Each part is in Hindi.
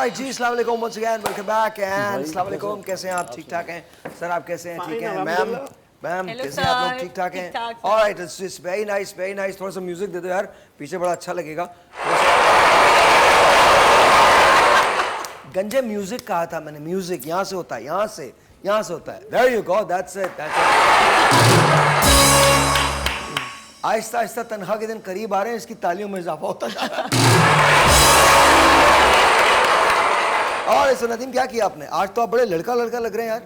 राइट जी, अस्सलाम वालेकुम once again, welcome back and अस्सलाम वालेकुम। कैसे हैं आप? ठीक ठाक हैं सर? आप कैसे हैं? ठीक हैं मैम? मैम कैसे हैं आप लोग? ठीक ठाक हैं? Alright, it's very nice, very nice. थोड़ा सा म्यूजिक दे दो यार, पीछे बड़ा अच्छा लगेगा। गंजे म्यूजिक कहा था मैंने, म्यूजिक यहाँ से होता है, यहाँ से होता है। There you go, that's it. आहिस्ता आहिस्ता तनख्वाह के दिन करीब आ रहे हैं, इसकी तालियों में इजाफा होता जा रहा है। और इस नदीम क्या किया आपने आज? तो आप बड़े लड़का लड़का लग रहे हैं यार।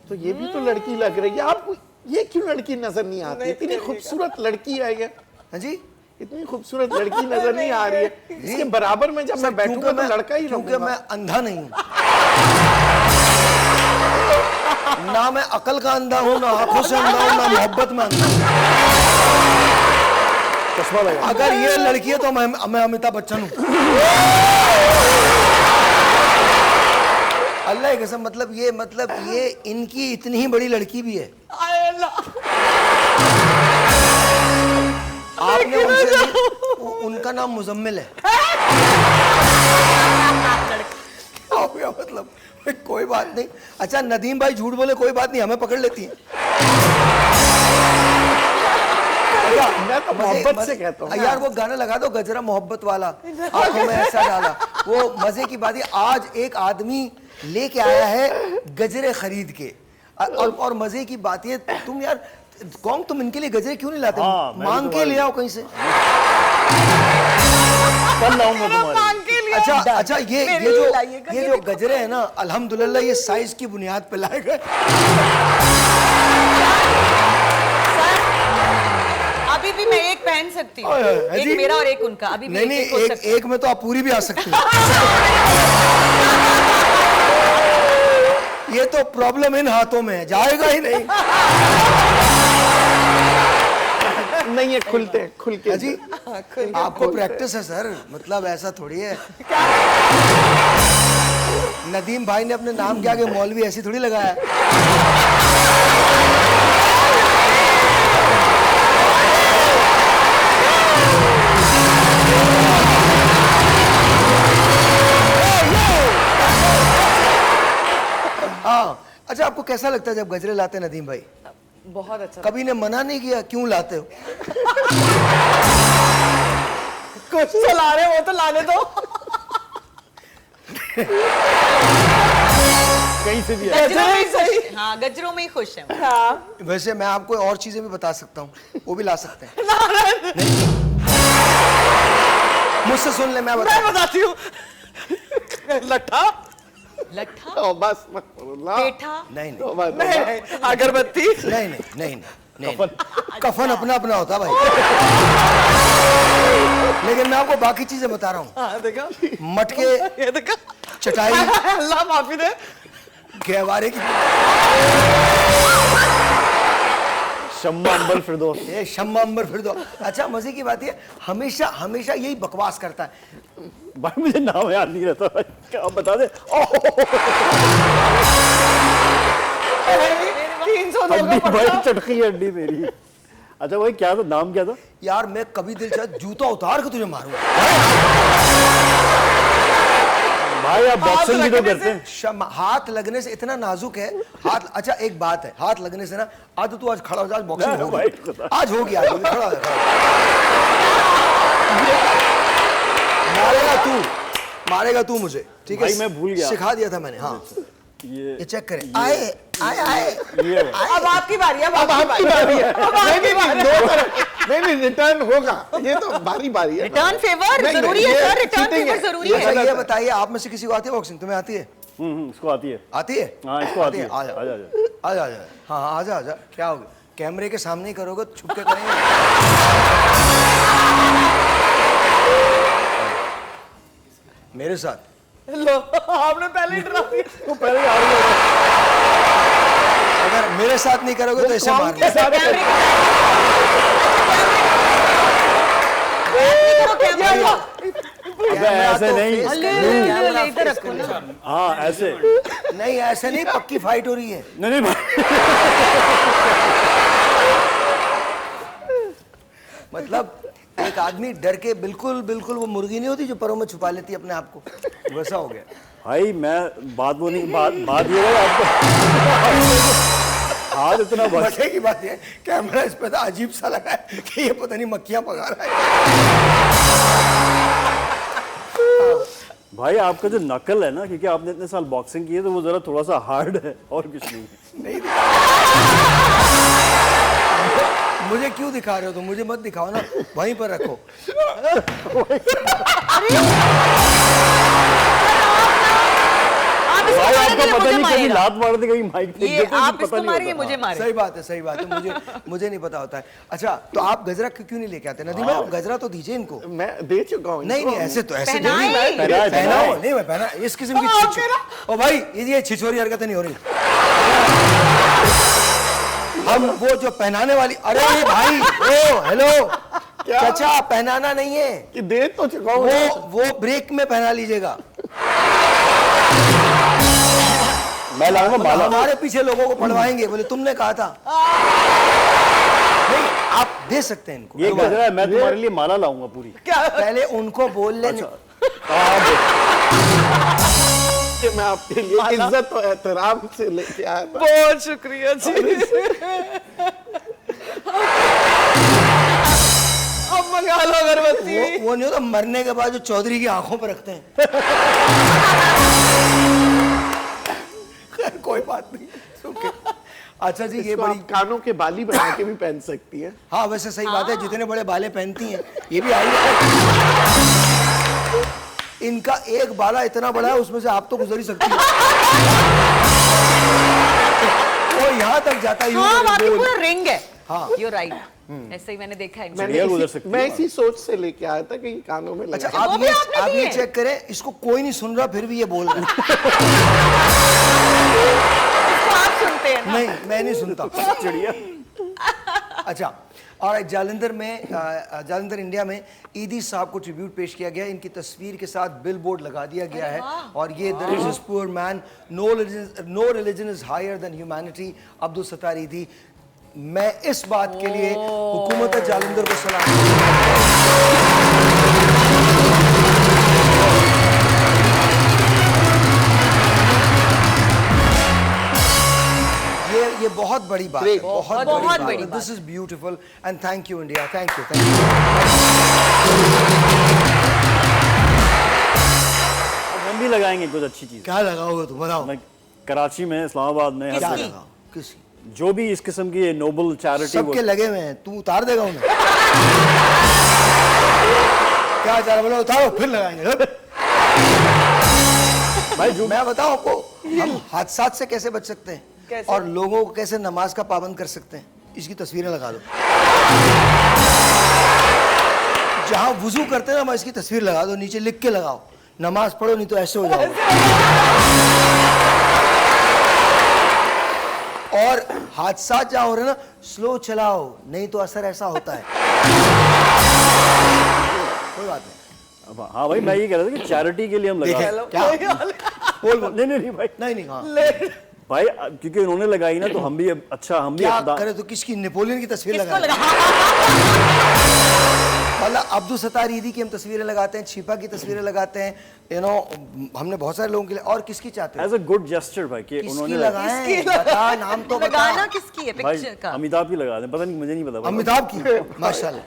तो ये भी तो लड़की लग रही है आपको। ये क्यों लड़की नजर नहीं आती? इतनी खूबसूरत लड़की है ये। हाँ जी, इतनी खूबसूरत लड़की नजर नहीं आ रही है। इसके बराबर में जब मैं बैठूंगा तो लड़का ही रहूंगा। क्योंकि मैं अंधा नहीं हूँ, ना मैं अकल का अंधा हूँ, ना आंखों से अंधा हूँ, ना मोहब्बत में अंधा हूँ। चश्मा लगा। अगर ये लड़की है तो मैं अमिताभ बच्चन हूँ। अल्लाह की कसम, मतलब ये इनकी इतनी ही बड़ी लड़की भी है। आपने उनसे उनका नाम मुजम्मिल है। मतलब कोई बात नहीं। अच्छा नदीम भाई झूठ बोले कोई बात नहीं, हमें पकड़ लेती है। मैं तो मोहब्बत से कहता हूँ यार, वो गाना लगा दो गजरा मोहब्बत वाला, आंखों में ऐसा डाला। वो मजे की बात है, आज एक आदमी लेके आया है गजरे खरीद के, और मजे की बात है, तुम यार कौन, तुम इनके लिए गजरे क्यों नहीं लाते? मांग के ले आओ कहीं से। कल लाऊंगा तुम्हारे। अच्छा ये जो गजरे है ना, अल्हम्दुलिल्लाह ये साइज की बुनियाद पे लाए गए। अभी भी मैं एक पहन सकती हूँ, एक मेरा और एक उनका। अभी भी नहीं, एक में तो आप पूरी भी आ सकती हैं। ये तो प्रॉब्लम इन हाथों में है, जाएगा ही नहीं। नहीं, ये खुलते खुल के जी। आपको प्रैक्टिस है सर, मतलब ऐसा थोड़ी है। नदीम भाई ने अपने नाम के आगे मौलवी ऐसी थोड़ी लगाया। हाँ, अच्छा आपको कैसा लगता है जब गजरे लाते हैं नदीम भाई? बहुत अच्छा। कभी ने मना नहीं किया क्यों लाते हो? कुछ चला रहे हो तो लाने दो। कहीं से भी गजरों में सही। हाँ, गजरों में ही खुश है। हाँ। वैसे मैं आपको और चीजें भी बता सकता हूँ, वो भी ला सकते हैं। मुझसे सुन ले, मैं बताती हूँ। लट्ठा लट्ठा, बस पेठा, नहीं, अगरबत्ती, नहीं, कफन अपना अपना होता भाई। लेकिन मैं आपको बाकी चीजें बता रहा हूँ। देखा मटके, ये देखा, चटाई, अल्लाह माफी दे, गहवारे की शम्मा अंबर फिरदौस। ये शम्मा अंबर फिरदौस। अच्छा मजे की बात है, हमेशा यही बकवास करता है भाई। मुझे नाम याद नहीं रहता भाई, क्या बता दे। 302 का भाई, चटकी हड्डी मेरी। अच्छा भाई, क्या था नाम, क्या था यार? मैं कभी दिल चाहे जूता उतार के तुझे मारूंगा भाई। आप बॉक्सिंग भी तो करते हैं। हाथ लगने से इतना नाजुक है हाथ। अच्छा एक बात है, हाथ लगने से ना, आज तू आज खड़ा हो जा, आज बॉक्सिंग होगी, आज होगी, आज होगी, खड़ा हो जा। मारेगा तू मुझे, ठीक है? भाई मैं भूल गया, सिखा दिया था मैंने। हाँ ये चेक करें। आए। अब आपकी बारी है। अब आपकी बारी है। नहीं, रिटर्न होगा। ये तो बारी है। रिटर्न फेवर जरूरी है सर, रिटर्न फेवर जरूरी है। ये बताइए, आप में से किसी को आती है बॉक्सिंग? तुम्हें आती है? इसको आती है। आती है? हाँ, इसको आती है। आजा। हाँ आजा। क्या होगा? कैमरे के सामने ही करोगे, छुप के करेंगे? मेरे साथ लो, आपने पहले ही डरा दिया। तो पहले आ रही है। अगर मेरे साथ नहीं करोगे तो ऐसे मार के साथ ऐसे नहीं। इधर रखो ना। हाँ ऐसे नहीं, ऐसे नहीं, पक्की फाइट हो रही है। नहीं मतलब एक आदमी डर के बिल्कुल बिल्कुल, वो मुर्गी नहीं होती जो परों में छुपा लेती है अपने आप को, वैसा हो गया। भाई मैं बात वो नहीं, बात ये है आपको हाथ इतना बस। मजे की बात है कैमरा इस पे था, अजीब सा लगा है कि ये पता नहीं मक्खियां पका रहा है। भाई आपका जो नकल है ना, क्योंकि आपने इतने साल बॉक्सिंग की है, तो वो जरा थोड़ा सा हार्ड है और कुछ नहीं है। नहीं मुझे क्यों दिखा रहे हो तुम? मुझे मत दिखाओ ना, वहीं पर रखो। आप इसको भाई मारेंगे, आपको ये पता मुझे नहीं कभी मारेगा। लात मार दे, कहीं माइक फेंक ये देते हैं, आप पता इसको नहीं मारेंगे, होता। मुझे मारे। सही बात है, सही बात है। मुझे नहीं पता होता है। अच्छा, तो आप गजरा क्यों नहीं लेके आते? नदीम भाई गजरा तो दीजिए इनको। मैं दे चुका हूँ नहीं नहीं, ऐसे तो ऐसे पहनाए। नहीं। पहनाए, पहनाओ नहीं, मैं पहना इस किस्म की ओ भाई, ये छिछोरी हरकतें नहीं हो रही। हम वो जो पहनाने वाली, अरे भाई ओ हेलो चाचा, पहनाना नहीं है, कि दे तो चुका हूँ। वो ब्रेक में पहना लीजिएगा। मैं लाऊंगा माला। हमारे पीछे लोगों को पढ़वाएंगे, बोले तुमने कहा था। नहीं, आप दे सकते हैं इनको। ये गजरा है, मैं तुम्हारे लिए माला लाऊंगा पूरी। पहले उनको बोल लेने। कि मैं आपके लिए इज्जत और एहतराम से लेके आया था। बहुत शुक्रिया जी। अब मंगा लो अगरबत्ती। वो नहीं होता, मरने के बाद जो चौधरी की आंखों पर रखते हैं। खैर कोई बात नहीं, okay। अच्छा जी, ये इसको बड़ी आप कानों के बाली बना के भी पहन सकती हैं। हाँ वैसे सही बात है, जितने बड़े बाले पहनती हैं ये भी आई है। इनका एक बाला इतना बड़ा है, उसमें से आप तो गुजर ही सकती है। वो यहाँ तक जाता है, यूं हाँ, करके वहाँ पे गोल। पूरा रिंग है। हाँ। You're right। ऐसे ही मैंने देखा है इनको। चिड़िया गुजर सकती मैं है। इसी सोच से लेके आया था कि कानों में अच्छा, लगा। आप वो भी ये आपने आप ये दिए। चेक करें, इसको कोई नहीं सुन रहा फिर भी ये बोल रहा है। इसको आप सुनते हैं ना? नहीं, मैं नहीं सुनता। चिड़िया। अच्छा, और जालंधर इंडिया में ईदी साहब को ट्रिब्यूट पेश किया गया। इनकी तस्वीर के साथ बिल बोर्ड लगा दिया गया है, और ये the richest poor man, no religion is higher than humanity, Abdul Sattar Edhi. मैं इस बात के लिए हुकूमत जालंधर को सलाम। ये बहुत बड़ी बात है, बहुत बड़ी बात। This is beautiful and thank you India, thank you. हम भी लगाएंगे कुछ अच्छी चीज। क्या लगाओगे तुम, बताओ। मैं कराची में, इस्लामाबाद में, हर क्या जगह। लगाओ? किसी जो भी इस किस्म की नोबल चैरिटी, सबके लगे हुए हैं, तू उतार देगा उन्हें। क्या चाह बोलो, उतारो फिर लगाएंगे। भाई जो मैं बताऊं आपको, हम हादसात से कैसे बच सकते हैं और लोगों को कैसे नमाज का पाबंद कर सकते हैं, इसकी तस्वीरें लगा दो। जहां वुजू करते हैं ना, मैं इसकी तस्वीर लगा दो, नीचे लिख के लगाओ, नमाज पढ़ो नहीं तो ऐसे हो जाओगे। और हादसा जहां हो रहे ना, स्लो चलाओ नहीं तो असर ऐसा होता है। कोई बात नहीं। हाँ भाई, मैं ये कह रहा था कि चैरिटी के लिए हम लगा। क्या बोल बोल। नहीं भाई, नहीं हाँ। भाई क्योंकि उन्होंने लगाई ना, तो हम भी अच्छा, हम भी क्या इक़दार- करे तो किसकी, नेपोलियन की तस्वीर किसको लगा, लगा? मतलब अब्दुल सत्तार ईदी की हम तस्वीरें लगाते हैं, छिपा की तस्वीरें लगाते हैं, हमने बहुत सारे लोगों के लिए। और किसकी चाहते हैं? एज अ गुड जेस्चर भाई, कि किसकी उन्होंने लगाएं? बता, नाम तो बता। लगाना किसकी है भाई पिक्चर का? अमिताभ की लगा दें, पता नहीं, मुझे नहीं पता। अमिताभ की, माशाल्लाह।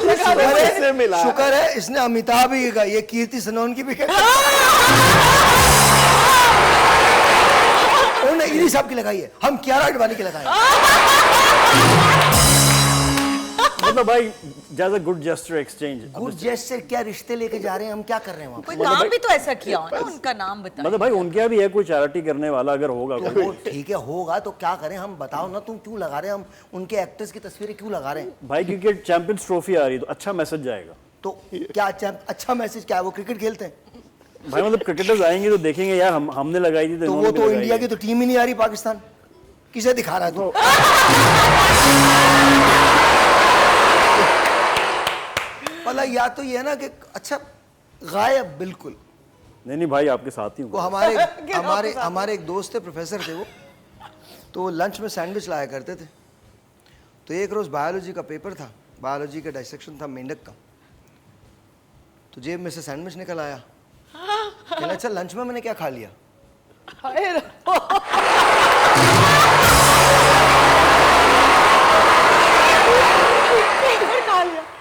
से मिला। शुक्र है इसने अमिताभ ही का, ये कीर्ति सनोन की भी उन्होंने ईदी साहब की लगाई है, हम कियारा अडवाणी की लगाए। मतलब भाई जैसे good gesture exchange. Good gesture क्या, रिश्ते लेके जा रहे हैं हम, क्या कर रहे हैं वहाँ कोई पे? काम भी तो ऐसा किया हो ना, उनका नाम बताओ। मतलब भाई उनके यहाँ भी है कोई चैरिटी करने वाला, अगर होगा तो वो ठीक है, होगा तो क्या करें हम, बताओ ना, तुम क्यों लगा रहे हैं? हम उनके एक्टर्स की तस्वीरें क्यों लगा रहे हैं? भाई, क्योंकि चैंपियंस ट्रॉफी आ रही है तो अच्छा मैसेज जाएगा। तो क्या अच्छा मैसेज क्या है? वो क्रिकेट खेलते हैं भाई मतलब क्रिकेटर्स आएंगे तो देखेंगे यार, हमने लगाई थी तो इन्होंने वो भी तो लगाई इंडिया है। की तो टीम ही नहीं आ रही, पाकिस्तान किसे दिखा रहा है तू? मतलब या तो ये है ना कि अच्छा गायब बिल्कुल। नहीं भाई, आपके साथ ही वो हूँ। हमारे एक दोस्त थे, प्रोफेसर थे वो, तो लंच में सैंडविच लाया करते थे। तो तो एक रोज बायोलॉजी का पेपर था, बायोलॉजी का डाइसेक्शन था मेंढक का। तो जेब में से सैंडविच निकल आया, कहना अच्छा लंच में मैंने क्या खा लिया। हाय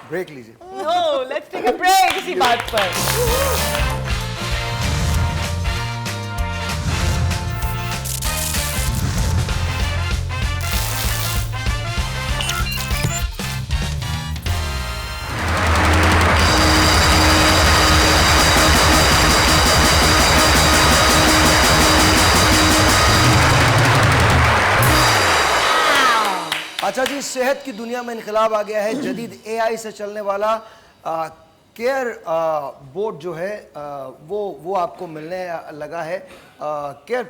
ब्रेक लीजिए। No, let's take a break इसी बात पर। अच्छा जी, सेहत की दुनिया में इनकलाब आ गया है। जदीद एआई से चलने वाला केयर बोर्ड जो है वो आपको मिलने लगा है। केयर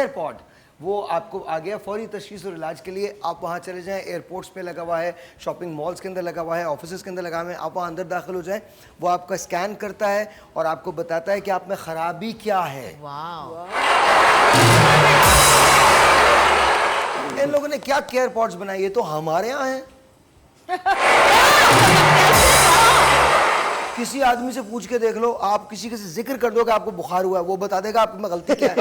पॉड वो आपको आ गया फौरी तशखीस और इलाज के लिए। आप वहाँ चले जाएं, एयरपोर्ट्स पे लगा हुआ है, शॉपिंग मॉल्स के अंदर लगा हुआ है, ऑफिस के अंदर लगा हुआ है। आप वहाँ अंदर दाखिल हो जाएं, वो आपका स्कैन करता है और आपको बताता है कि आप में खराबी क्या है। इन लोगों ने क्या केयर पॉड्स बनाए, ये तो हमारे यहाँ है। किसी आदमी से पूछ के देख लो, आप किसी के से जिक्र कर दो कि आपको बुखार हुआ है, वो बता देगा आप में गलती क्या है।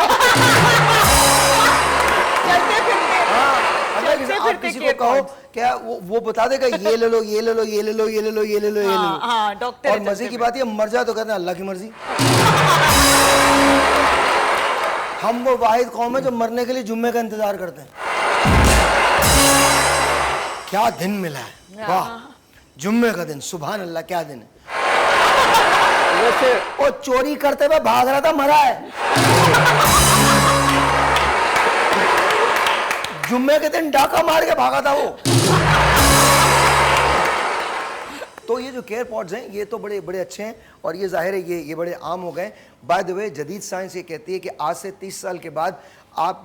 आप किसी को कहो क्या, वो बता देगा ये ले लो, ये ले लो, ये ले लो, ये ले लो, ये ले लो, ये ले लो। डॉक्टर और मजे की बात ये मर जाए तो कहते हैं अल्लाह की मर्जी। हम वो वाहिद कौम है जो मरने के लिए जुम्मे का इंतजार करते हैं। क्या दिन मिला है, वाह, जुम्मे का दिन, सुभान अल्लाह, क्या दिन है। वैसे वो चोरी करते हुए भाग रहा था, मरा है। जुम्मे के दिन डाका मार के भागा था वो। तो ये जो केयर पॉड्स हैं ये तो बड़े बड़े अच्छे हैं और ये जाहिर है ये बड़े आम हो गए। बाय द वे, जदीद साइंस ये कहती है कि आज से 30 साल के बाद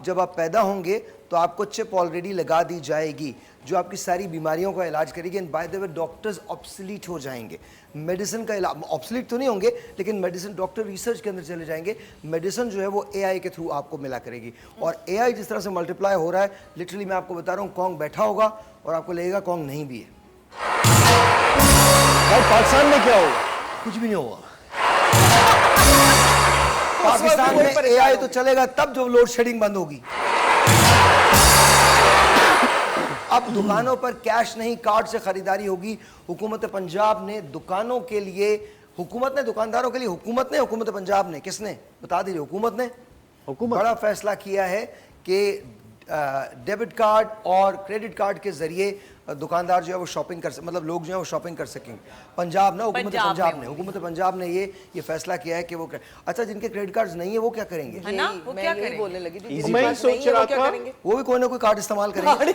जब आप पैदा होंगे तो आपको चिप ऑलरेडी लगा दी जाएगी जो आपकी सारी बीमारियों का इलाज करेगी। And by the way, doctors obsolete हो जाएंगे। मेडिसिन का इलाज ऑब्सलीट तो नहीं होंगे, लेकिन मेडिसिन, डॉक्टर रिसर्च के अंदर चले जाएंगे। मेडिसिन जो है वो एआई के थ्रू आपको मिला करेगी। और एआई जिस तरह से मल्टीप्लाई हो रहा है, लिटरली मैं आपको बता रहा हूँ, कॉन्ग बैठा होगा और आपको लगेगा कॉन्ग नहीं भी है। भाई पाकिस्तान में क्या होगा? कुछ भी नहीं होगा। पाकिस्तान में एआई तो चलेगा तब जब लोड शेडिंग बंद होगी। अब दुकानों पर कैश नहीं, कार्ड से खरीदारी होगी। हुकूमत पंजाब ने दुकानों के लिए, हुकूमत ने दुकानदारों के लिए, हुकूमत पंजाब ने, किसने बता दीजिए, हुकूमत ने बड़ा फैसला किया है कि डेबिट कार्ड और क्रेडिट कार्ड के जरिए दुकानदार जो है वो शॉपिंग कर, मतलब लोग जो है वो शॉपिंग कर सकेंगे। पंजाब ना, हुकूमत पंजाब ने ये फैसला किया है कि वो अच्छा, जिनके क्रेडिट कार्ड्स नहीं है वो क्या करेंगे, है ना? वो क्या करेंगे? बोलने लगी थी, मैं सोच रहा था वो भी कोई ना कोई कार्ड इस्तेमाल करेंगे।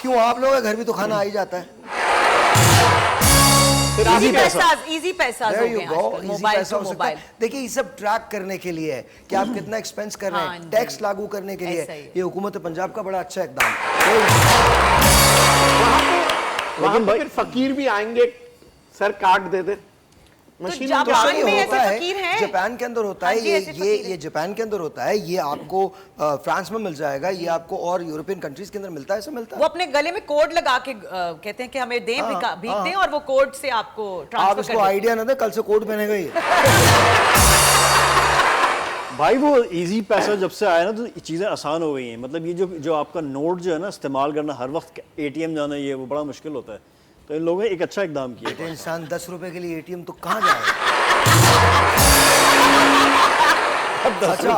क्यों, आप लोगों के घर भी तो खाना आ ही जाता है। इजी पैसा There you go, easy पैसा हो सकता है। देखिए, ये सब ट्रैक करने के लिए है कि आप कितना एक्सपेंस कर रहे हैं, टैक्स लागू करने के लिए। ये हुकूमत पंजाब का बड़ा अच्छा इकदाम है। लेकिन फिर फकीर भी आएंगे, सर कार्ड दे दे। मशीन जापान तो में ये ऐसे होता है, फकीर हैं? जापान के अंदर होता है ये जापान के अंदर होता है, ये आपको फ्रांस में मिल जाएगा, ये आपको और यूरोपियन कंट्रीज के अंदर मिलता है, ऐसा मिलता है। वो अपने गले में कोड लगा के कहते हैं कि हमें दें, भीख दें, और वो कोड से आपको आप ट्रांसफर इसको कर आइडिया ना दे, कल से कोड पहनेगा ये। भाई वो इजी पैसा जब से आया ना तो चीज़ें आसान हो गई हैं। मतलब ये जो आपका नोट जो है ना इस्तेमाल करना, हर वक्त एटीएम जाना, ये वो बड़ा मुश्किल होता है। तो इन लोगों ने एक अच्छा इकदाम किया। तो इंसान 10 रुपए के लिए एटीएम तो कहाँ जाएगा। अच्छा,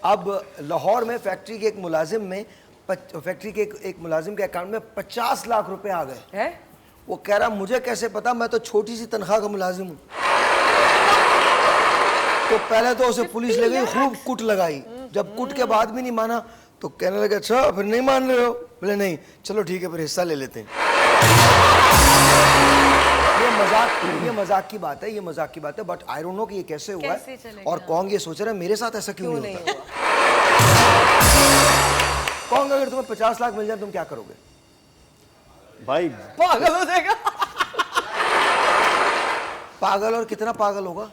अब लाहौर में फैक्ट्री के एक मुलाजिम के अकाउंट में 50 लाख रुपए आ गए है? वो कह रहा मुझे कैसे पता, मैं तो छोटी सी तनख्वाह का मुलाजिम हूँ। तो पहले तो उसे पुलिस ले गई, खूब कुट लगाई। जब कुट के बाद भी नहीं माना तो कहने लगे अच्छा फिर नहीं मान रहे हो, बोले नहीं, चलो ठीक है फिर हिस्सा ले लेते हैं। ये मजाक की बात है, ये मजाक की बात है, बट आई डोंट नो कि ये कैसे हुआ है। और कौन ये सोच रहा है मेरे साथ ऐसा क्यों नहीं होता। कौन, अगर तुम्हें 50 लाख मिल जाए तुम क्या करोगे भाई? पागल हो जाएगा। पागल, और कितना पागल होगा।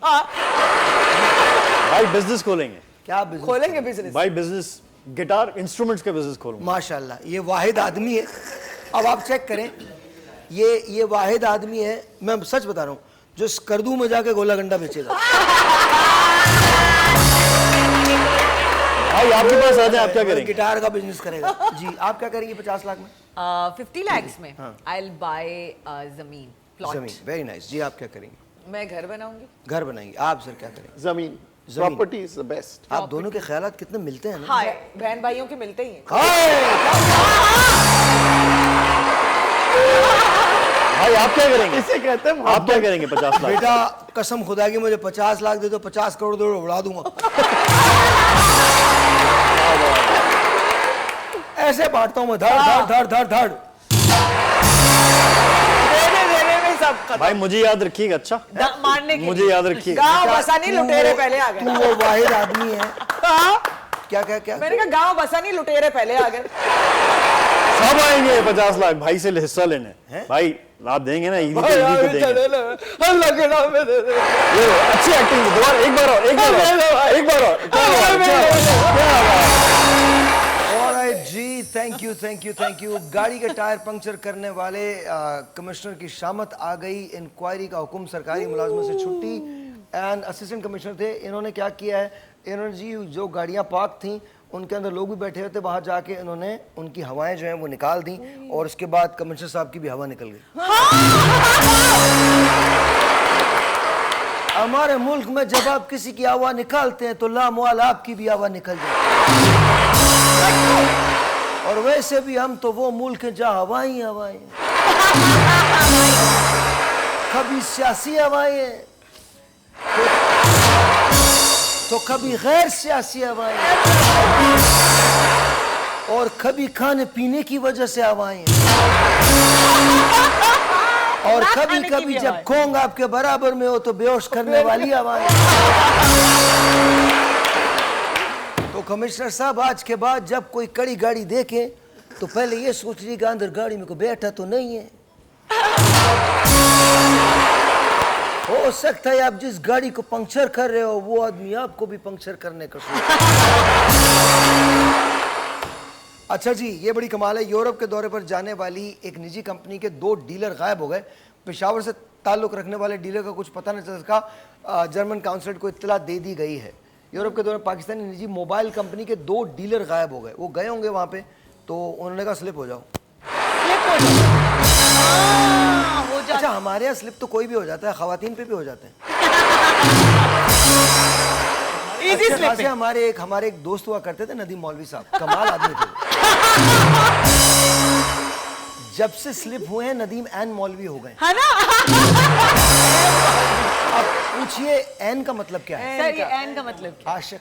भाई बिजनेस खोलेंगे। क्या बिजनेस खोलेंगे बिजनेस? भाई बिजनेस गिटार इंस्ट्रूमेंट्स का बिजनेस खोलूंगा। माशाल्लाह, ये वाहिद आदमी है। अब आप चेक करें, ये वाहिद आदमी है, मैं सच बता रहा हूँ, जो स्कर्दू में जाके गोला गंडा बेचेगा। भाई आपके पास आ जाए, आप क्या करेंगे? गिटार का बिजनेस करेगा जी। आप क्या करेंगे 50 लाख में? 50 lakhs में आई विल बाय जमीन, प्लॉट। जमीन, वेरी नाइस जी। आप क्या करेंगे? मैं घर बनाऊंगी। घर बनाएंगे। आप सर क्या करेंगे? जमीन, जमीन। Property is the best. आप दोनों के ख्यालात कितने मिलते हैं ना। हाँ, बहन भाइयों के मिलते ही हैं। भाई आप क्या करेंगे? इसे कहते हैं आप क्या करेंगे 50 लाख? बेटा कसम खुदा की मुझे 50 लाख दे दो, 50 करोड़ दे दो, उड़ा दूंगा। ऐसे बांटता हूं मैं, धड़ धड़ धड़ धड़ धड़। देने में सब खत्म। भाई मुझे याद रखिएगा, अच्छा मारने के मुझे याद रखिएगा। गाँव बसा नहीं, लुटेरे पहले आ तू गए। वो वाहिद आदमी है। हाँ? क्या क्या क्या? मैंने कहा गाँव बसा नहीं, लुटेरे पहले आ गए। सब आएंगे 50 लाख भाई से हिस्सा लेने। भाई आप देंगे ना, ईदी को देंगे। अल्लाह के नाम में दे दे। ये लो, अच्छी एक्टिंग, दोबारा एक बार और, एक बार और, एक बार और। Alright ji, thank you thank you thank you. गाड़ी के टायर पंक्चर करने वाले कमिश्नर की शामत आ गई। इंक्वायरी का हुक्म, सरकारी मुलाजमत से छुट्टी। एंड असिस्टेंट कमिश्नर थे, इन्होंने क्या किया है, इन्होंने जी जो गाड़ियां पार्क थी उनके अंदर लोग भी बैठे हुए थे, बाहर जाके इन्होंने उनकी हवाएं जो हैं वो निकाल दी, और उसके बाद कमिश्नर साहब की भी हवा निकल गई। हमारे मुल्क में जब आप किसी की हवा निकालते हैं तो लामुआल आपकी भी हवा निकल जाती है। और वैसे भी हम तो वो मुल्क हैं जहाँ हवाएं ही हवाएं हैं। कभी सियासी हवाएं हैं तो कभी गैर सियासी हवाएं हैं, और कभी खाने पीने की वजह से हवाएं हैं, और कभी कभी जब खोंग आपके बराबर में हो तो बेहोश करने वाली हवाएं। तो कमिश्नर साहब आज के बाद जब कोई कड़ी गाड़ी देखे तो पहले ये सोच लीजिएगा अंदर गाड़ी में कोई बैठा तो नहीं है। हो सकता है आप जिस गाड़ी को पंक्चर कर रहे हो वो आदमी आपको भी पंक्चर करने का सोच। अच्छा जी, ये बड़ी कमाल है। यूरोप के दौरे पर जाने वाली एक निजी कंपनी के 2 डीलर गायब हो गए। पेशावर से ताल्लुक रखने वाले डीलर का कुछ पता नहीं चल सका। जर्मन काउंसलेट को इत्तला दे दी गई है। यूरोप के दौरे पर पाकिस्तानी निजी मोबाइल कंपनी के 2 डीलर गायब हो गए। वो गए होंगे वहां पे, तो उन्होंने कहा स्लिप हो जाओ। अच्छा, हमारे यहाँ स्लिप तो कोई भी हो जाता है, खवातीन पे भी हो जाते हैं। अच्छे खासे हमारे एक दोस्त हुआ करते थे, नदीम मौलवी साहब, कमाल आदमी थे। जब से स्लिप हुए हैं नदीम एन मौलवी हो गए, है ना? अब पूछिए एन का मतलब क्या है? सर, ये एन का मतलब क्या? आशिक।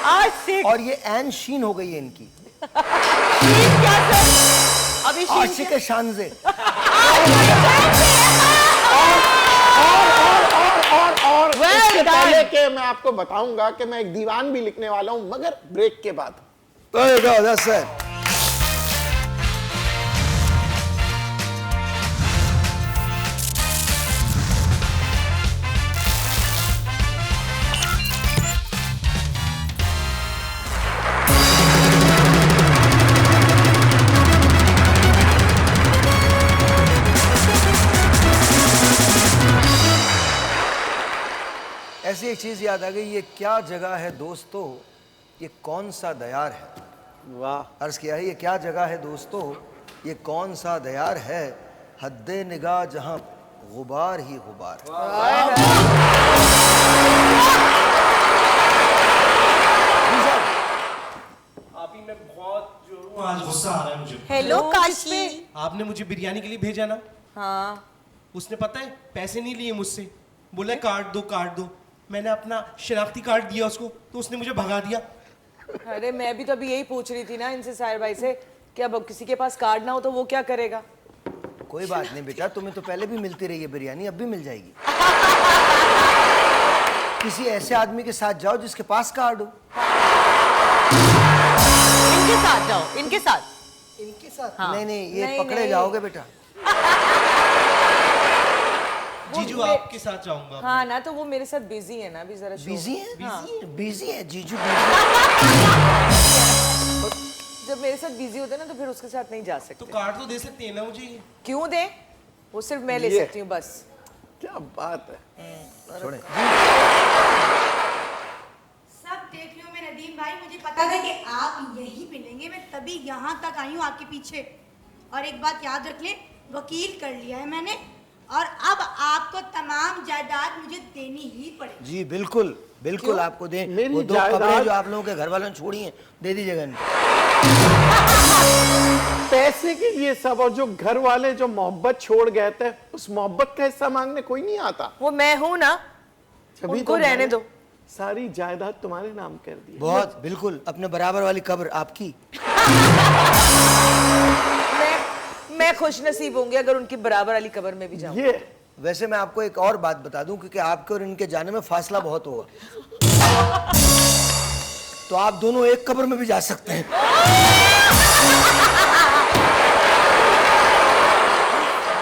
आशिक। और ये एन शीन हो गई है इनकी। शीन क्या सर? अभी शीन आशिक शानजे। और इससे पहले के मैं आपको बताऊंगा कि मैं एक दीवान भी लिखने वाला हूं, मगर ब्रेक के बाद। That's it. ऐसी एक चीज याद आ गई, ये क्या जगह है दोस्तों, ये कौन सा दयार है। वाह। अर्ज किया है, ये क्या जगह है दोस्तों, ये कौन सा दयार है, हद्दे निगाह जहां गुबार ही गुबार। आप ही मैं बहुत जोर हूँ, आज गुस्सा आ रहा है मुझे। हेलो काशी। आपने मुझे बिरयानी के लिए भेजा ना? हाँ। उसने पता है पैसे नहीं लिए मुझसे, बोला कार्ड दो। मैंने अपना शनाख्ती कार्ड दिया उसको तो उसने मुझे भगा दिया। अरे मैं भी तो अभी यही पूछ रही थी ना इनसे साहिर भाई से कि अब किसी के पास कार्ड ना हो तो वो क्या करेगा। कोई बात नहीं बेटा, तुम्हें तो पहले भी मिलती रही है बिरयानी, अब भी मिल जाएगी। किसी ऐसे आदमी के साथ जाओ जिसके पास कार्ड हो। इनके साथ जाओ, इनके साथ। हाँ। नहीं, ये नहीं, पकड़े नहीं। जाओगे बेटा। जीजू मैं- आपके साथ जाऊंगा। हाँ ना, तो वो मेरे साथ बिजी है ना अभी जरा show- बिजी है बिजी है जीजू जब मेरे साथ बिजी होते हैं ना तो फिर उसके साथ नहीं जा तो सकते। कार्ड तो दे सकते हैं ना मुझे ये? क्यों दे? वो सिर्फ मैं ले ये। सकती हूँ बस। क्या बात है। छोड़े सब देख रही हूँ मैं नदीम भाई, मुझे पता था कि आप यही मिलेंगे, मैं तभी यहाँ तक आई हूँ आपके पीछे। और एक बात याद रख लें, वकील कर लिया है मैंने, और अब आपको तमाम जायदाद मुझे देनी ही पड़ेगी। जी बिल्कुल बिल्कुल आपको दें। मेरी वो 2 जायदाद- कब्रें जो आप लोगों के घर वालों ने छोड़ी हैं दे दीजिएगा इनको। पैसे के लिए सब, और जो घर वाले जो मोहब्बत छोड़ गए थे, उस मोहब्बत का हिस्सा मांगने कोई नहीं आता। वो मैं हूँ ना, तभी उनको तो रहने मैंने दो। सारी जायदाद तुम्हारे नाम कर दी। बहुत बिल्कुल अपने बराबर वाली कब्र आपकी। मैं खुश नसीब होंगी अगर उनकी बराबर वाली कब्र में भी जाऊँ। ये वैसे मैं आपको एक और बात बता दूं क्योंकि आपके और इनके जाने में फासला बहुत होगा, तो आप दोनों एक कब्र में भी जा सकते हैं।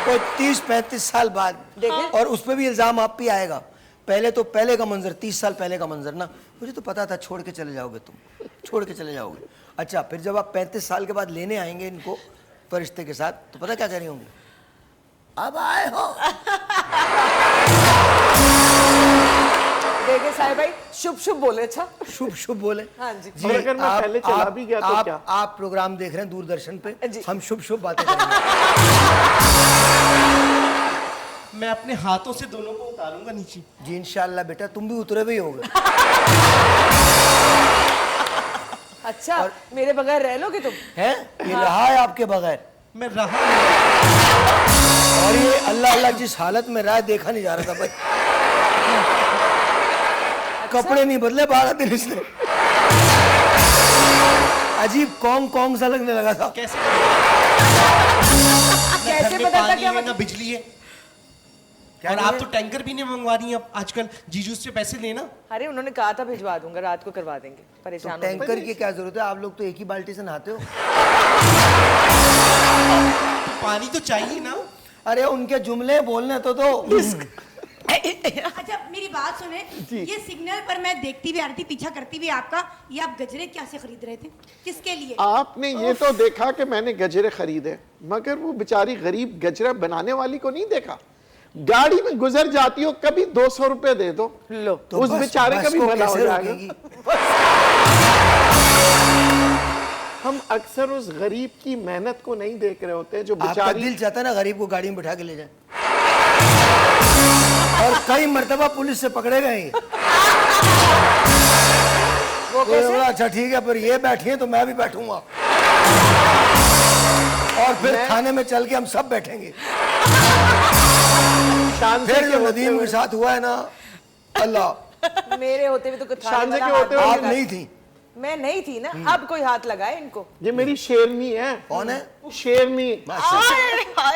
कोई 30-35 साल बाद देखें? और उस पर भी इल्जाम आप पे आएगा। पहले तो पहले का मंजर, 30 साल पहले का मंजर ना, मुझे तो पता था छोड़ के चले जाओगे तुम, छोड़ के चले जाओगे। अच्छा फिर जब आप 35 साल के बाद लेने आएंगे इनको फरिश्ते के साथ, तो पता क्या कह रही होंगी? अब आए हो। देखे साहिब भाई, शुभ शुभ बोले। अच्छा शुभ शुभ बोले। हाँ जी। और अगर मैं पहले चला भी गया तो क्या? आप प्रोग्राम देख रहे हैं दूरदर्शन पे, जी। हम शुभ शुभ बातें करेंगे। मैं अपने हाथों से दोनों को उतारूंगा नीचे। जी इंशाल्लाह बेटा, तुम भी उतरे भी होगे। अच्छा, मेरे बगैर रह लोगे तुम? हैं? ये रहा है आपके बगैर, मैं रहा और ये अल्लाह अल्लाह जिस हालत में रहा है देखा नहीं जा रहा था भाई। कपड़े नहीं बदले 12 दिन इसने। अजीब कौन कौन सा लगने लगा था। कैसे कैसे घर में बदलता पानी क्या है ना मतलब? बिजली है, क्या और नहीं आप है? तो टैंकर भी नहीं मंगवा रही हैं अब आजकल। जीजू से पैसे लेना। अरे उन्होंने कहा था भिजवा दूंगा, रात को करवा देंगे। तो परेशान हो टैंकर की क्या जरूरत है, आप लोग तो एक ही बाल्टी से नहाते हो। तो पानी तो चाहिए ना। अरे उनके जुमले बोलने तो अच्छा मेरी बात सुने, ये सिग्नल पर मैं देखती भी आ रही थी, पीछा करती भी आपका, ये आप गजरे क्या से खरीद रहे थे, किसके लिए? आपने ये तो देखा कि मैंने गजरे खरीदे, मगर वो बेचारी गरीब गजरा बनाने वाली को नहीं देखा। गाड़ी में गुजर जाती हो, कभी 200 रुपए दे दो, लो तो उस बस- बेचारे बस का भी को भला हो कैसे जाएगा। रोकेंगी? हम अक्सर उस गरीब की मेहनत को नहीं देख रहे होते जो आपका बेचारी। दिल चाहता है ना गरीब को गाड़ी में बैठा के ले जाए, और कई मर्तबा पुलिस से पकड़े गए। वो तो कैसे? बोला, अच्छा ठीक है, पर ये बैठी है तो मैं भी बैठूंगा, और फिर थाने में चल के हम सब बैठेंगे। शान से फिर के जो होते नदीम हुए- के साथ हुआ है ना, अल्लाह, मेरे होते हुए तो कुछ शान से के होते हुए आप नहीं थी। मैं नहीं थी ना, अब कोई हाथ लगाए इनको। ये मेरी शेरनी है। कौन है? शेरनी। माशाल्लाह।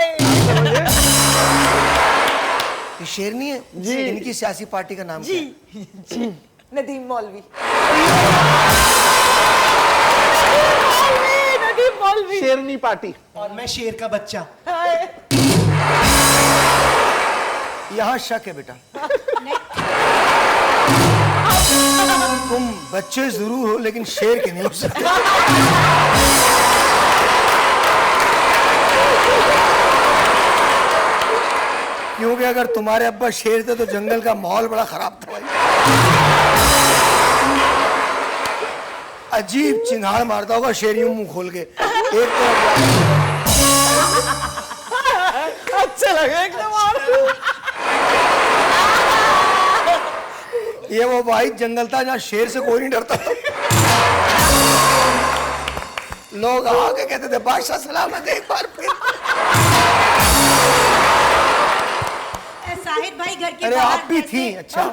ये शेरनी है जी। इनकी सियासी पार्टी का नाम क्या है? नदीम मौलवी। नदीम मौलवी। शेरनी पार्टी। और मैं शेर का बच्चा। यहाँ शक है बेटा, तुम बच्चे जरूर हो लेकिन शेर के नहीं हो सकते। क्योंकि अगर तुम्हारे अब्बा शेर थे तो जंगल का माहौल बड़ा खराब था भाई। अजीब चिंगाड़ मारता होगा शेर यूं मुंह खोल के, एक तरफ अच्छा लगा एकदम। ये वो भाई जंगल था जहाँ शेर से कोई नहीं डरता था। लोग आके कहते थे बादशाह सलामत एक बार फिर। साहिद भाई घर के अरे बाहर आप भी बैठे- थी? अच्छा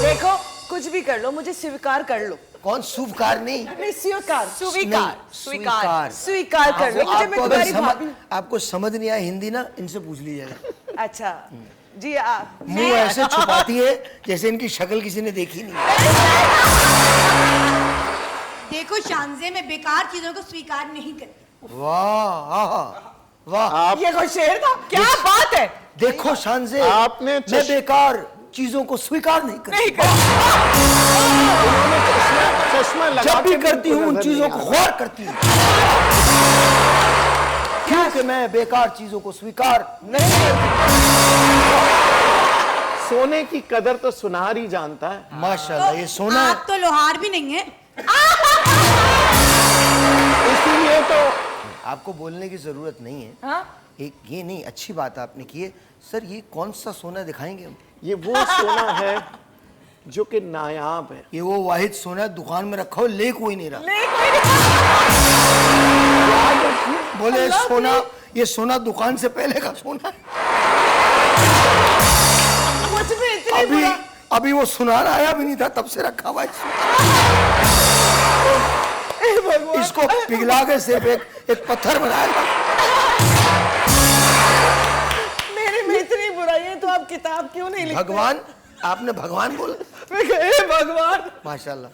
देखो कुछ भी कर लो, मुझे स्वीकार कर लो। कौन स्वीकार नहीं? नहीं, स्वीकार स्वीकार नहीं, स्वीकार। स्वीकार कर लो। मुझे मैं आपको अगर तुम्हारी भाभी। आपको समझ नहीं आया हिंदी ना, इनसे पूछ लीजिएगा। अच्छा जी, मुंह ऐसे छुपाती है जैसे इनकी शक्ल किसी ने देखी नहीं। देखो शानजे में बेकार चीजों को स्वीकार नहीं करती। वाह, वाह, ये कोई शेर था? क्या बात है? देखो शानजे, आपने मैं बेकार चीजों को स्वीकार नहीं करती। नहीं कर चश्मा लगा जब भी के करती हूँ उन नजर चीजों नहीं को आता। गौर करती हूँ, क्योंकि मैं बेकार चीजों को स्वीकार नहीं सोने की कदर तो सुनार ही जानता है। माशाल्लाह, ये सोना है। आप तो लोहार भी नहीं है। इसीलिए तो आपको बोलने की जरूरत नहीं है। हाँ? एक ये नहीं, अच्छी बात आपने की है। सर ये कौन सा सोना दिखाएंगे हम? ये वो सोना है जो कि नायाब है। ये वो वाहिद सोना है, दुकान में रखा हो ले कोई नहीं रहा। बोले सोना, ये सोना दुकान से पहले का सोना है। मुझ में इतनी अभी बुरा- अभी वो सुनार आया भी नहीं था, तब से रखा हुआ है। इसको पिघला के सिर्फ एक पत्थर बनाया था। मेरे में इतनी बुराई है तो आप किताब क्यों नहीं लिखते? भगवान, आपने भगवान बोला? मैं कहा, "हे भगवान, माशाल्लाह,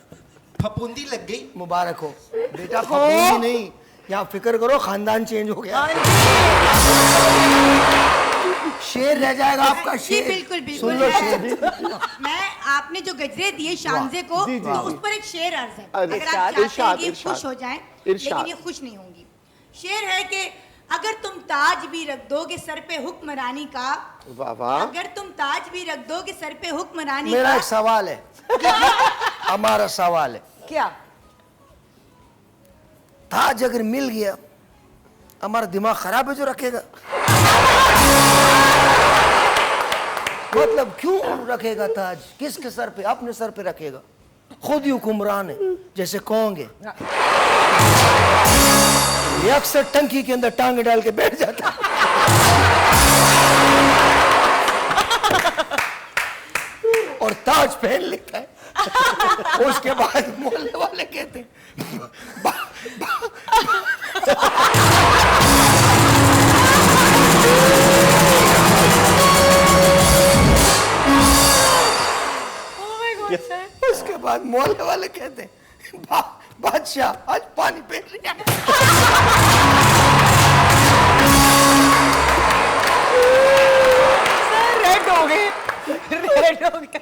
फफूंदी लग गई। मुबारक हो बेटा। फफूंदी नहीं, यहाँ फिक्र करो, खानदान चेंज हो गया। शेर रह जाएगा आपका, जी शेर। बिल्कुल बिल्कुल। सुन लो शेर। मैं आपने जो गजरे दिए शानजे को, जी, जी, तो जी। उस पर एक शेर अर्ज है। अरे, अगर आप इरशाद, चाहते हैं कि ये इरशाद, खुश हो जाएं, इरशाद। लेकिन ये खुश नहीं होंगी। शेर है कि अगर तुम ताज भी रख दोगे सर पे हुक्मरानी का, वाह वाह। अगर तुम ताज भी रख दोगे सर पे हुक्मरानी मेरा का, एक सवाल है, हमारा सवाल है। क्या? ताज अगर मिल गया, हमारा दिमाग खराब है जो रखेगा? मतलब क्यों रखेगा ताज? किसके सर पे? अपने सर पे रखेगा। खुद ही हुक्मरान है, जैसे कहोगे। ये अक्सर टंकी के अंदर टांगे डाल के बैठ जाता है। और ताज पहन लेता है। उसके बाद मोहल्ले वाले कहते हैं उसके बाद मोहल्ले वाले कहते हैं बादशाह आज पानी पी लिया। रेड हो गए, रेड हो गया।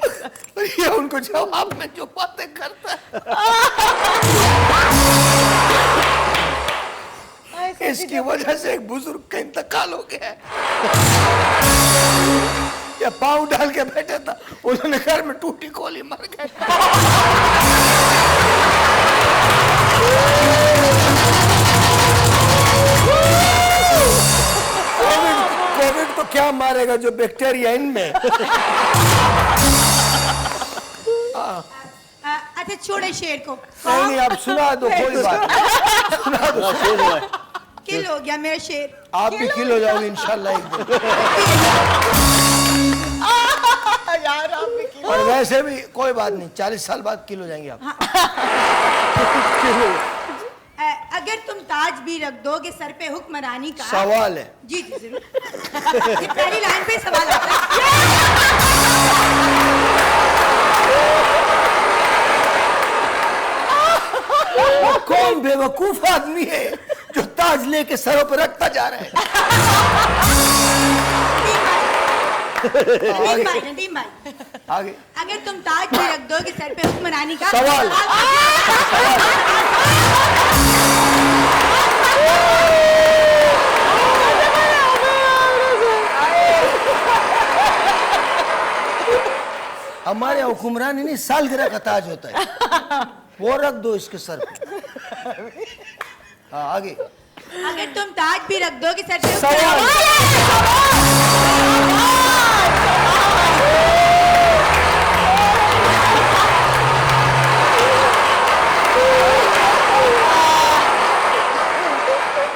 ये उनको जवाब में जो बातें करता है, इसकी वजह से एक बुजुर्ग का इंतकाल हो गया है। ये पाँव डाल के बैठा था, उन्होंने घर में टूटी खोली, मर गए। कोविड तो क्या मारेगा जो बैक्टीरिया इनमें। अच्छा छोड़े शेर को। नहीं आप सुना दो, कोई बात नहीं। सुना दो। शेर हुआ है। किल हो गया मेरा शेर। आप भी किल हो जाओगे इंशाल्लाह एक दिन। यार आप भी क्यों? और वैसे भी कोई बात नहीं, 40 साल बाद किल हो जाएंगे आप। अगर तुम ताज भी रख दोगे सर पे हुक्मरानी का, सवाल है। जी जी जरूर। ये पहली लाइन पे सवाल आता है। कौन बेवकूफ आदमी है जो ताज लेके सरों पर रखता जा रहा है? नदीम भाई, आगे अगर तुम ताज भी रख दोगे सर पे हुक्मरानी का, सवाल। हमारे हुक्मरान नहीं, सालगिरह का ताज होता है, वो रख दो इसके सर पे। हाँ आगे अगर तुम ताज भी रख दोगे सर पे सवाल।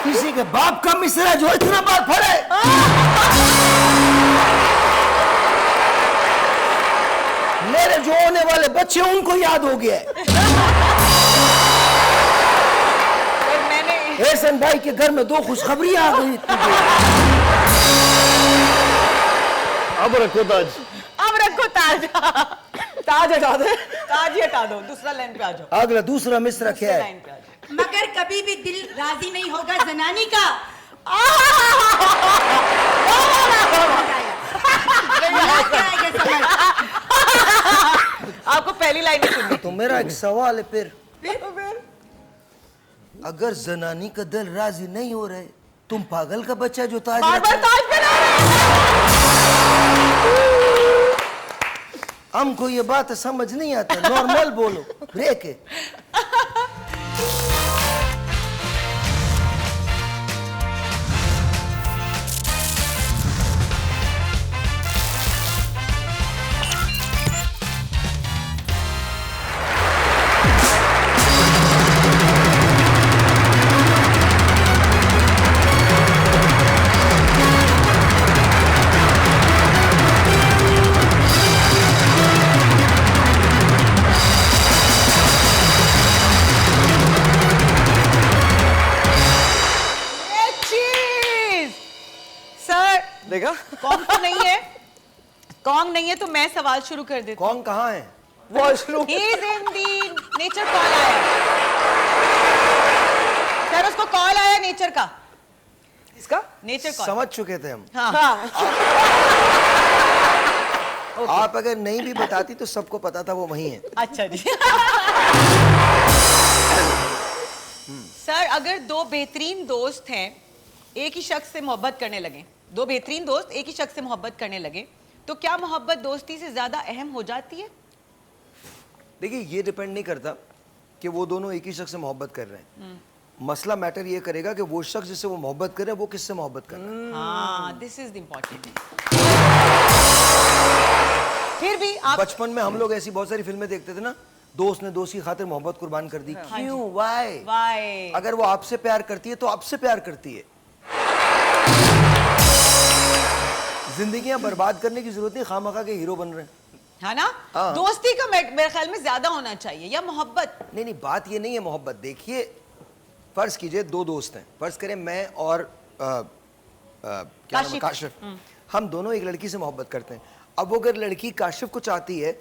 किसी के बाप का मिसरा जो इतना बार पढ़े। मेरे जो होने वाले बच्चे उनको याद हो गया है। और मैंने एहसन भाई के घर में 2 खुशखबरियां आ गई इतनी देर। अब रखो ताज। अब रखो ताज। ताज हटा दो, ताज ही हटा दो, दूसरा लाइन पे आ जाओ। अगला दूसरा मिसरा क्या है? लाइन पे आ जाओ। मगर कभी भी दिल राजी नहीं होगा जनानी का। लाइन सुननी। तो मेरा एक सवाल है फिर, अगर जनानी का दिल राजी नहीं हो रहे, तुम पागल का बच्चा जो ताज बार रखा बार है। ताज पहना रहे हमको ये बात समझ नहीं आता, नॉर्मल बोलो, ब्रेक है। चीज। सर देखा? कॉन्ग तो नहीं है, कॉन्ग नहीं है तो मैं सवाल शुरू कर देती कौन कहाँ है? Washroom. He is in the nature call आया सर, उसको कॉल आया नेचर का, इसका? Nature call. समझ चुके थे हम। हाँ हाँ। आप अगर नहीं भी बताती तो सबको पता था वो वही है। अच्छा जी। सर अगर दो बेहतरीन दोस्त हैं, एक ही शख्स से मोहब्बत करने लगे, दो बेहतरीन दोस्त एक ही शख्स से मोहब्बत करने लगे, तो क्या मोहब्बत दोस्ती से ज्यादा अहम हो जाती है? देखिए ये डिपेंड नहीं करता कि वो दोनों एक ही शख्स से मोहब्बत कर रहे हैं। मसला मैटर ये करेगा कि वो शख्स जिससे वो मोहब्बत कर रहे हैं वो किससे मोहब्बत कर रहा है। हाँ, दिस इज द इम्पोर्टेंट। फिर भी आप बचपन में हम लोग ऐसी बहुत सारी फिल्में देखते थे ना, दोस्त ने दोस्त की खातिर मोहब्बत कुर्बान कर दी। क्यों? वाई? वाई अगर वो आपसे प्यार करती है तो आपसे प्यार करती है। जिंदगियां बर्बाद करने की जरूरत नहीं, खामखा के हीरो बन रहे हैं। है ना? हाँ। दोस्ती का मेरे ख्याल में ज्यादा होना चाहिए, या मोहब्बत? नहीं नहीं, बात ये नहीं है मोहब्बत। देखिए फर्ज कीजिए दो दोस्त हैं, फर्ज करें मैं और क्या नाम है? काशिफ। काशिफ। हम दोनों एक लड़की से मोहब्बत करते हैं। अब वो अगर लड़की काशिफ को चाहती है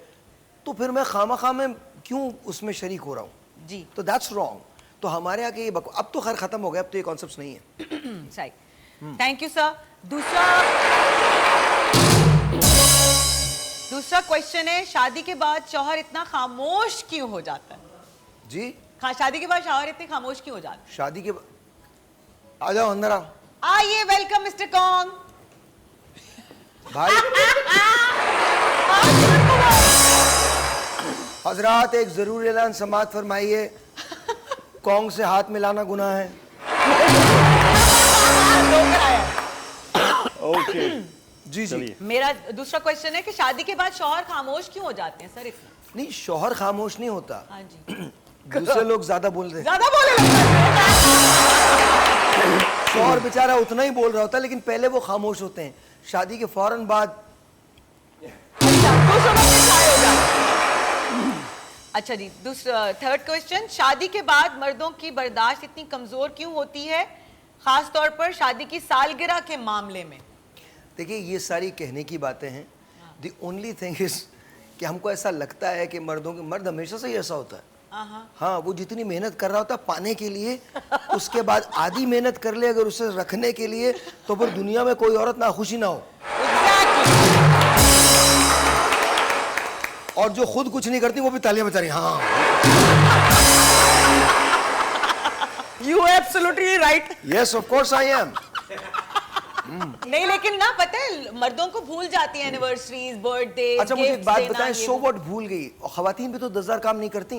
तो फिर मैं खामखा में क्यों उसमें शरीक हो रहा हूँ? जी तो दैट्स रॉन्ग। तो हमारे यहाँ के ये अब तो खैर खत्म हो गया, अब तो ये कॉन्सेप्ट नहीं है। सही। Thank you sir. दूसरा क्वेश्चन है, शादी के बाद शौहर इतना खामोश क्यों हो जाता है? जी हाँ, शादी के बाद शौहर इतने खामोश क्यों हो जाता है? शादी के आ जाओ अंदर आओ आइए, वेलकम मिस्टर कॉन्ग। भाई। हजरात एक जरूरी ऐलान समाअत फरमाइए, कौंग से हाथ मिलाना गुनाह है। ओके जी जी। मेरा दूसरा क्वेश्चन है कि शादी के बाद शौहर खामोश क्यों हो जाते हैं सर इतना? नहीं, शौहर खामोश नहीं होता, हाँ जी। दूसरे लोग ज्यादा बोल रहे हैं। ज्यादा बोले लगता है। शौहर बेचारा उतना ही बोल रहा होता है, लेकिन पहले वो खामोश होते हैं। शादी के फौरन बाद अच्छा जी, दूसरा थर्ड क्वेश्चन, शादी के बाद मर्दों की बर्दाश्त इतनी कमजोर क्यों होती है, खास तौर पर शादी की सालगिरह के मामले में? देखिए ये सारी कहने की बातें हैं। द ओनली थिंग इज कि हमको ऐसा लगता है कि मर्द हमेशा से ही ऐसा होता है। हाँ, वो जितनी मेहनत कर रहा होता है पाने के लिए, उसके बाद आधी मेहनत कर ले अगर उसे रखने के लिए, तो फिर दुनिया में कोई औरत ना खुशी ना हो। और जो खुद कुछ नहीं करती वो भी तालियां बजा रही। हाँ, You absolutely right. Yes of course I am. नहीं, लेकिन ना पता है मर्दों को भूल जाती है एनिवर्सरीज, बर्थडे। अच्छा मुझे एक बात बताएं, सो व्हाट भूल गई? और खवातीन भी तो 10,000 काम नहीं करती।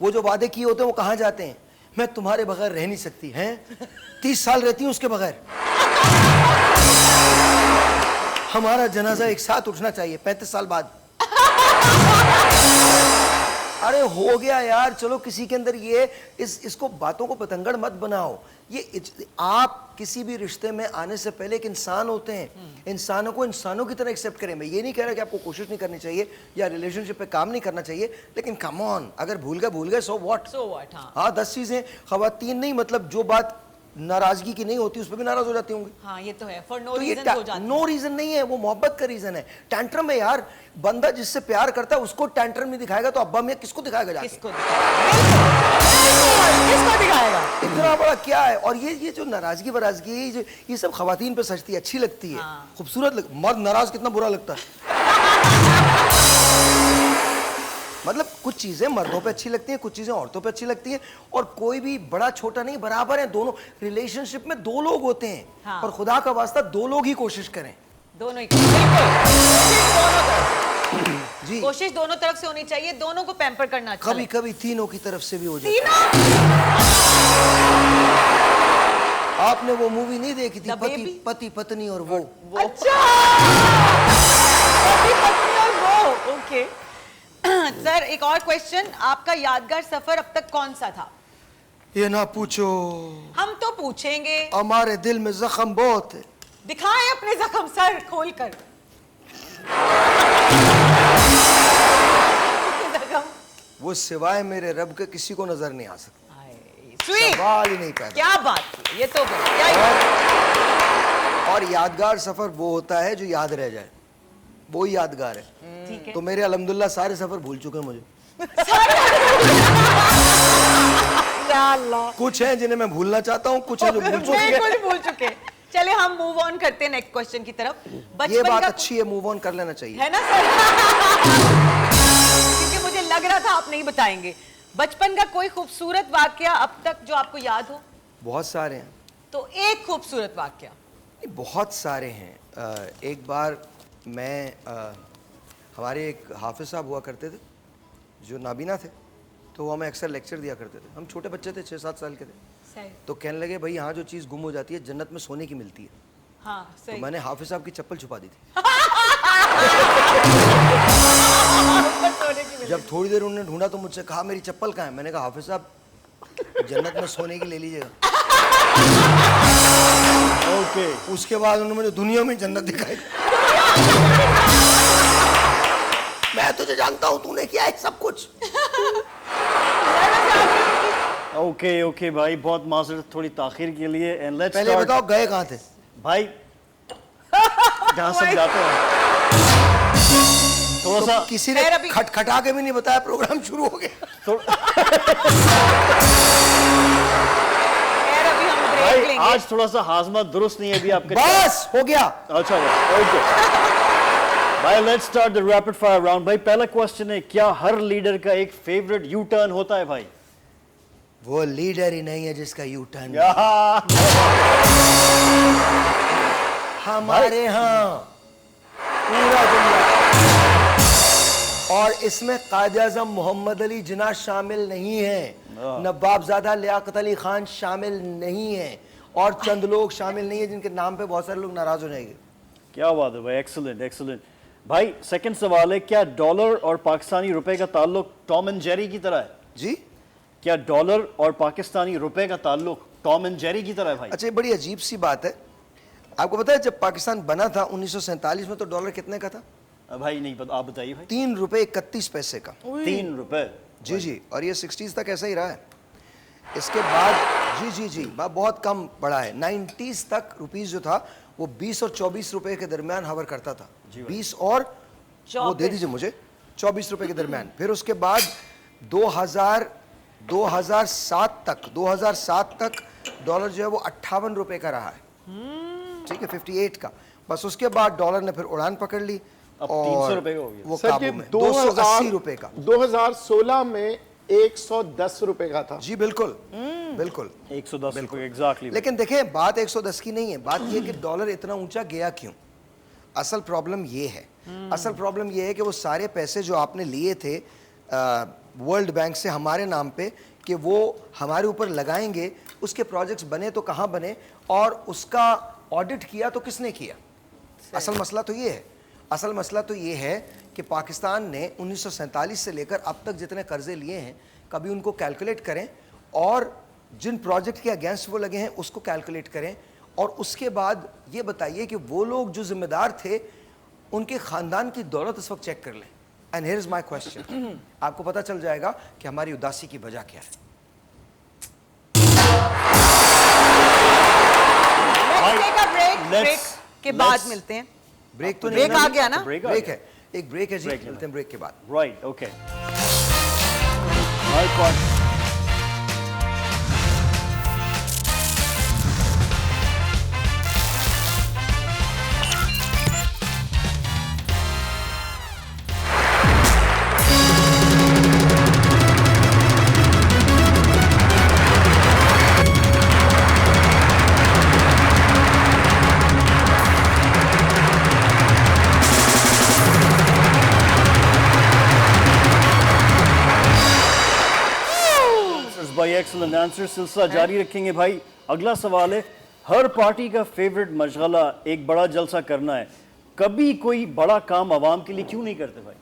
वो जो वादे किए होते हैं वो कहाँ जाते हैं? मैं तुम्हारे बगैर रह नहीं सकती हैं, 30 साल रहती हूँ उसके बगैर। हमारा जनाजा एक साथ उठना चाहिए 35 साल बाद। अरे हो गया यार, चलो किसी के अंदर ये इसको बातों को पतंगड़ मत बनाओ। ये आप किसी भी रिश्ते में आने से पहले एक इंसान होते हैं, इंसानों को इंसानों की तरह एक्सेप्ट करें। मैं ये नहीं कह रहा कि आपको कोशिश नहीं करनी चाहिए या रिलेशनशिप पे काम नहीं करना चाहिए, लेकिन कम ऑन, अगर भूल गए सो व्हाट। हाँ 10 चीजें। खवातीन नहीं, मतलब जो बात नाराजगी की नहीं होती उस पर भी नाराज हो जाती होंगी। हाँ ये तो है, फॉर नो तो ये रीजन हो जाता है। नो रीजन नहीं है, वो मोहब्बत का रीजन है। टैंट्रम है यार, बंदा जिससे प्यार करता है उसको टैंट्रम नहीं दिखाएगा तो अब्बा मियां किसको दिखाएगा जाके? किसको दिखाएगा? इतना बड़ा क्या है? और ये जो नाराजगी बराजगी ये सब खवातीन पे सजती है, अच्छी लगती है, खूबसूरत मर्द नाराज कितना बुरा लगता है। मतलब कुछ चीजें मर्दों पे अच्छी लगती हैं, कुछ चीजें औरतों पे अच्छी लगती हैं, और कोई भी बड़ा छोटा नहीं, बराबर है दोनों। रिलेशनशिप में दो लोग होते हैं, हाँ। और खुदा का वास्ता दो लोग ही कोशिश करें। दोनों ही, बिल्कुल। कोशिश दोनों तरफ जी, कोशिश दोनों तरफ से होनी चाहिए, दोनों को पैम्पर करना अच्छा कभी लगता कभी तीनों की तरफ से भी हो जाता है। तीनों। आपने वो मूवी नहीं देखी थी, The पति Baby? पति पत्नी और वो? अच्छा, पति पत्नी और वो, ओके। सर एक और क्वेश्चन, आपका यादगार सफर अब तक कौन सा था? ये ना पूछो, हम तो पूछेंगे। हमारे दिल में जख्म बहुत है। दिखाएं अपने जख्म सर खोल कर। जख्म। वो सिवाय मेरे रब के किसी को नजर नहीं आ सकता। स्वीट, सवाल ही नहीं पैदा। क्या बात की, ये तो क्या ही- और यादगार सफर वो होता है जो याद रह जाए, वो ही यादगार है। ठीक है। तो मेरे अल्हम्दुलिल्लाह सारे सफर भूल चुके हैं मुझे। या अल्लाह। कुछ हैं जिन्हें मैं भूलना चाहता हूँ, कुछ हैं जो भूल चुके हैं। बिल्कुल भूल चुके। चले हम मूव ऑन करते हैं नेक्स्ट क्वेश्चन की तरफ। ये बचपन बात का अच्छी है, मूव ऑन कर लेना चाहिए। है ना सर? क्योंकि मुझे लग रहा था आप नहीं बताएंगे। बचपन का कोई खूबसूरत वाकया अब तक जो आपको याद हो? बहुत सारे हैं, तो एक खूबसूरत वाकया। बहुत सारे हैं। एक बार मैं हमारे एक हाफिज साहब हुआ करते थे जो नाबीना थे, तो वो हमें अक्सर लेक्चर दिया करते थे। हम छोटे बच्चे थे, 6-7 साल के थे। सही। तो कहने लगे भाई यहाँ जो चीज़ गुम हो जाती है जन्नत में सोने की मिलती है। हाँ तो सही। मैंने हाफिज साहब की चप्पल छुपा दी थी। जब थोड़ी देर उन्होंने ढूंढा तो मुझसे कहा मेरी चप्पल कहाँ है? मैंने कहा हाफिज साहब जन्नत में सोने की ले लीजिएगा। ओके, उसके बाद उन्होंने मुझे दुनिया में जन्नत दिखाई। मैं तुझे जानता हूँ, तूने किया है सब कुछ। ओके ओके भाई, बहुत माजरत थोड़ी ताखिर के लिए। एंड लेट्स पहले स्टार्ट। बताओ गए कहाँ थे? भाई जहाँ सब जाते हैं थोड़ा तो सा किसी ने खैर अभी- खटखटा के भी नहीं बताया, प्रोग्राम शुरू हो गया। खैर अभी हम ब्रेक भाई लेंगे। आज थोड़ा सा हाजमा दुरुस्त नहीं है अभी आपके। बस हो गया। अच्छा ओके भाई, let's start the rapid fire round. भाई पहला क्वेश्चन है, क्या हर लीडर का एक फेवरेट यू टर्न होता है भाई? वो लीडर ही नहीं है जिसका यू टर्न। हमारे यहाँ पूरा जुमला, और इसमें कायद आज़म मोहम्मद अली जिन्ना शामिल नहीं है, नवाबजादा लियाकत अली खान शामिल नहीं है, और चंद लोग शामिल नहीं है जिनके नाम पे बहुत सारे लोग नाराज हो जाएंगे। क्या बात है भाई, एक्सीलेंट एक्सीलेंट। भाई सेकंड सवाल है, क्या डॉलर और पाकिस्तानी रुपए का ताल्लुक टॉम एंड जेरी की तरह है? जी, क्या डॉलर और पाकिस्तानी रुपए का ताल्लुक टॉम एंड जेरी की तरह है भाई? अच्छा, ये बड़ी अजीब सी बात है। आपको पता है जब पाकिस्तान बना था 1947 में, तो डॉलर कितने का था? भाई नहीं पता, आप बताइए भाई। 3 रुपए 31 पैसे का। 3 रुपए। जी जी, और ये 60s तक ऐसा ही रहा है। इसके बाद जी जी जी बहुत कम बढ़ा है। 90s तक रुपीस जो था वो 20 और 24 रुपए के दरमियान हवर करता था। 20 और वो दे दीजिए मुझे 24 रुपए के दरमियान। फिर उसके बाद 2007 तक डॉलर जो है वो 58 रुपए का रहा है, ठीक है, 58 का। बस उसके बाद डॉलर ने फिर उड़ान पकड़ ली अब और 300 रुपए का हो गया। वो सर काबू ये में 280 रुपए का। 2016 में 110 रुपए का था। जी बिल्कुल बिल्कुल। 110 रुपए एग्जैक्टली। लेकिन देखें बात 110 की नहीं है, बात ये है कि डॉलर इतना ऊंचा गया क्यों। असल प्रॉब्लम ये है, असल प्रॉब्लम ये है कि वो सारे पैसे जो आपने लिए थे वर्ल्ड बैंक से हमारे नाम पे कि वो हमारे ऊपर लगाएंगे, उसके प्रोजेक्ट्स बने तो कहाँ बने और उसका ऑडिट किया तो किसने किया। असल मसला तो ये है, असल मसला तो ये है कि पाकिस्तान ने 1947 से लेकर अब तक जितने कर्जे लिए हैं कभी उनको कैलकुलेट करें और जिन प्रोजेक्ट के अगेंस्ट वो लगे हैं उसको कैलकुलेट करें, और उसके बाद ये बताइए कि वो लोग जो जिम्मेदार थे उनके ख़ानदान की दौलत इस वक्त चेक कर लें। And here is my question, आपको पता चल जाएगा कि हमारी उदासी की वजह क्या है। ब्रेक के बाद मिलते हैं। ब्रेक तो ब्रेक नहीं आ गया ना? ब्रेक ब्रेक है, एक ब्रेक है जी, ब्रेक मिलते हैं ब्रेक के बाद। Right okay. भाई, एक्सीलेंट आंसर, सिलसिला जारी रखेंगे भाई। अगला सवाल है, हर पार्टी का फेवरेट मशगला एक बड़ा जलसा करना है, कभी कोई बड़ा काम आवाम के लिए क्यों नहीं करते भाई?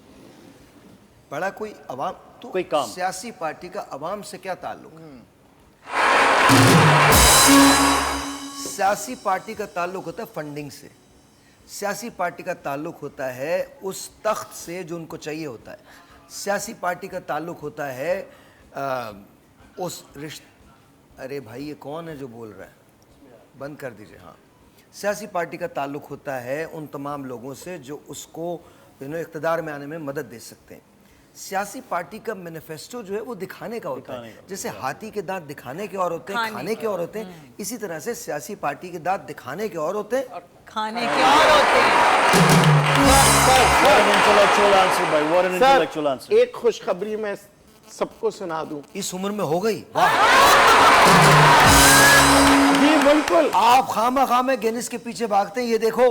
बड़ा कोई अवाम तो कोई काम। सियासी पार्टी का अवाम से क्या ताल्लुक है? सियासी पार्टी का ताल्लुक होता है फंडिंग से। सियासी पार्टी का ताल्लुक होता है उस तख्त से जो उनको चाहिए होता है। सियासी पार्टी का ताल्लुक होता है उस अरे भाई ये कौन है जो बोल रहा है? बंद कर दीजिए। हाँ, सियासी पार्टी का ताल्लुक होता है उन तमाम लोगों से जो उसको इक़्तिदार में आने में मदद दे सकते हैं। सियासी पार्टी का मैनिफेस्टो जो है वो दिखाने का होता है। जैसे हाथी के दांत दिखाने के और होते हैं, खाने के और होते हैं, इसी तरह से सियासी पार्टी के दांत दिखाने के और होते हैं, खाने के और होते हैं। What an intellectual answer भाई, what an intellectual sir, answer। एक खुशखबरी मैं सबको सुना दूं। इस उम्र में हो गई। वाह, जी बिल्कुल। आप खामा खामे गिनीज के पीछे भागते हैं, ये देखो।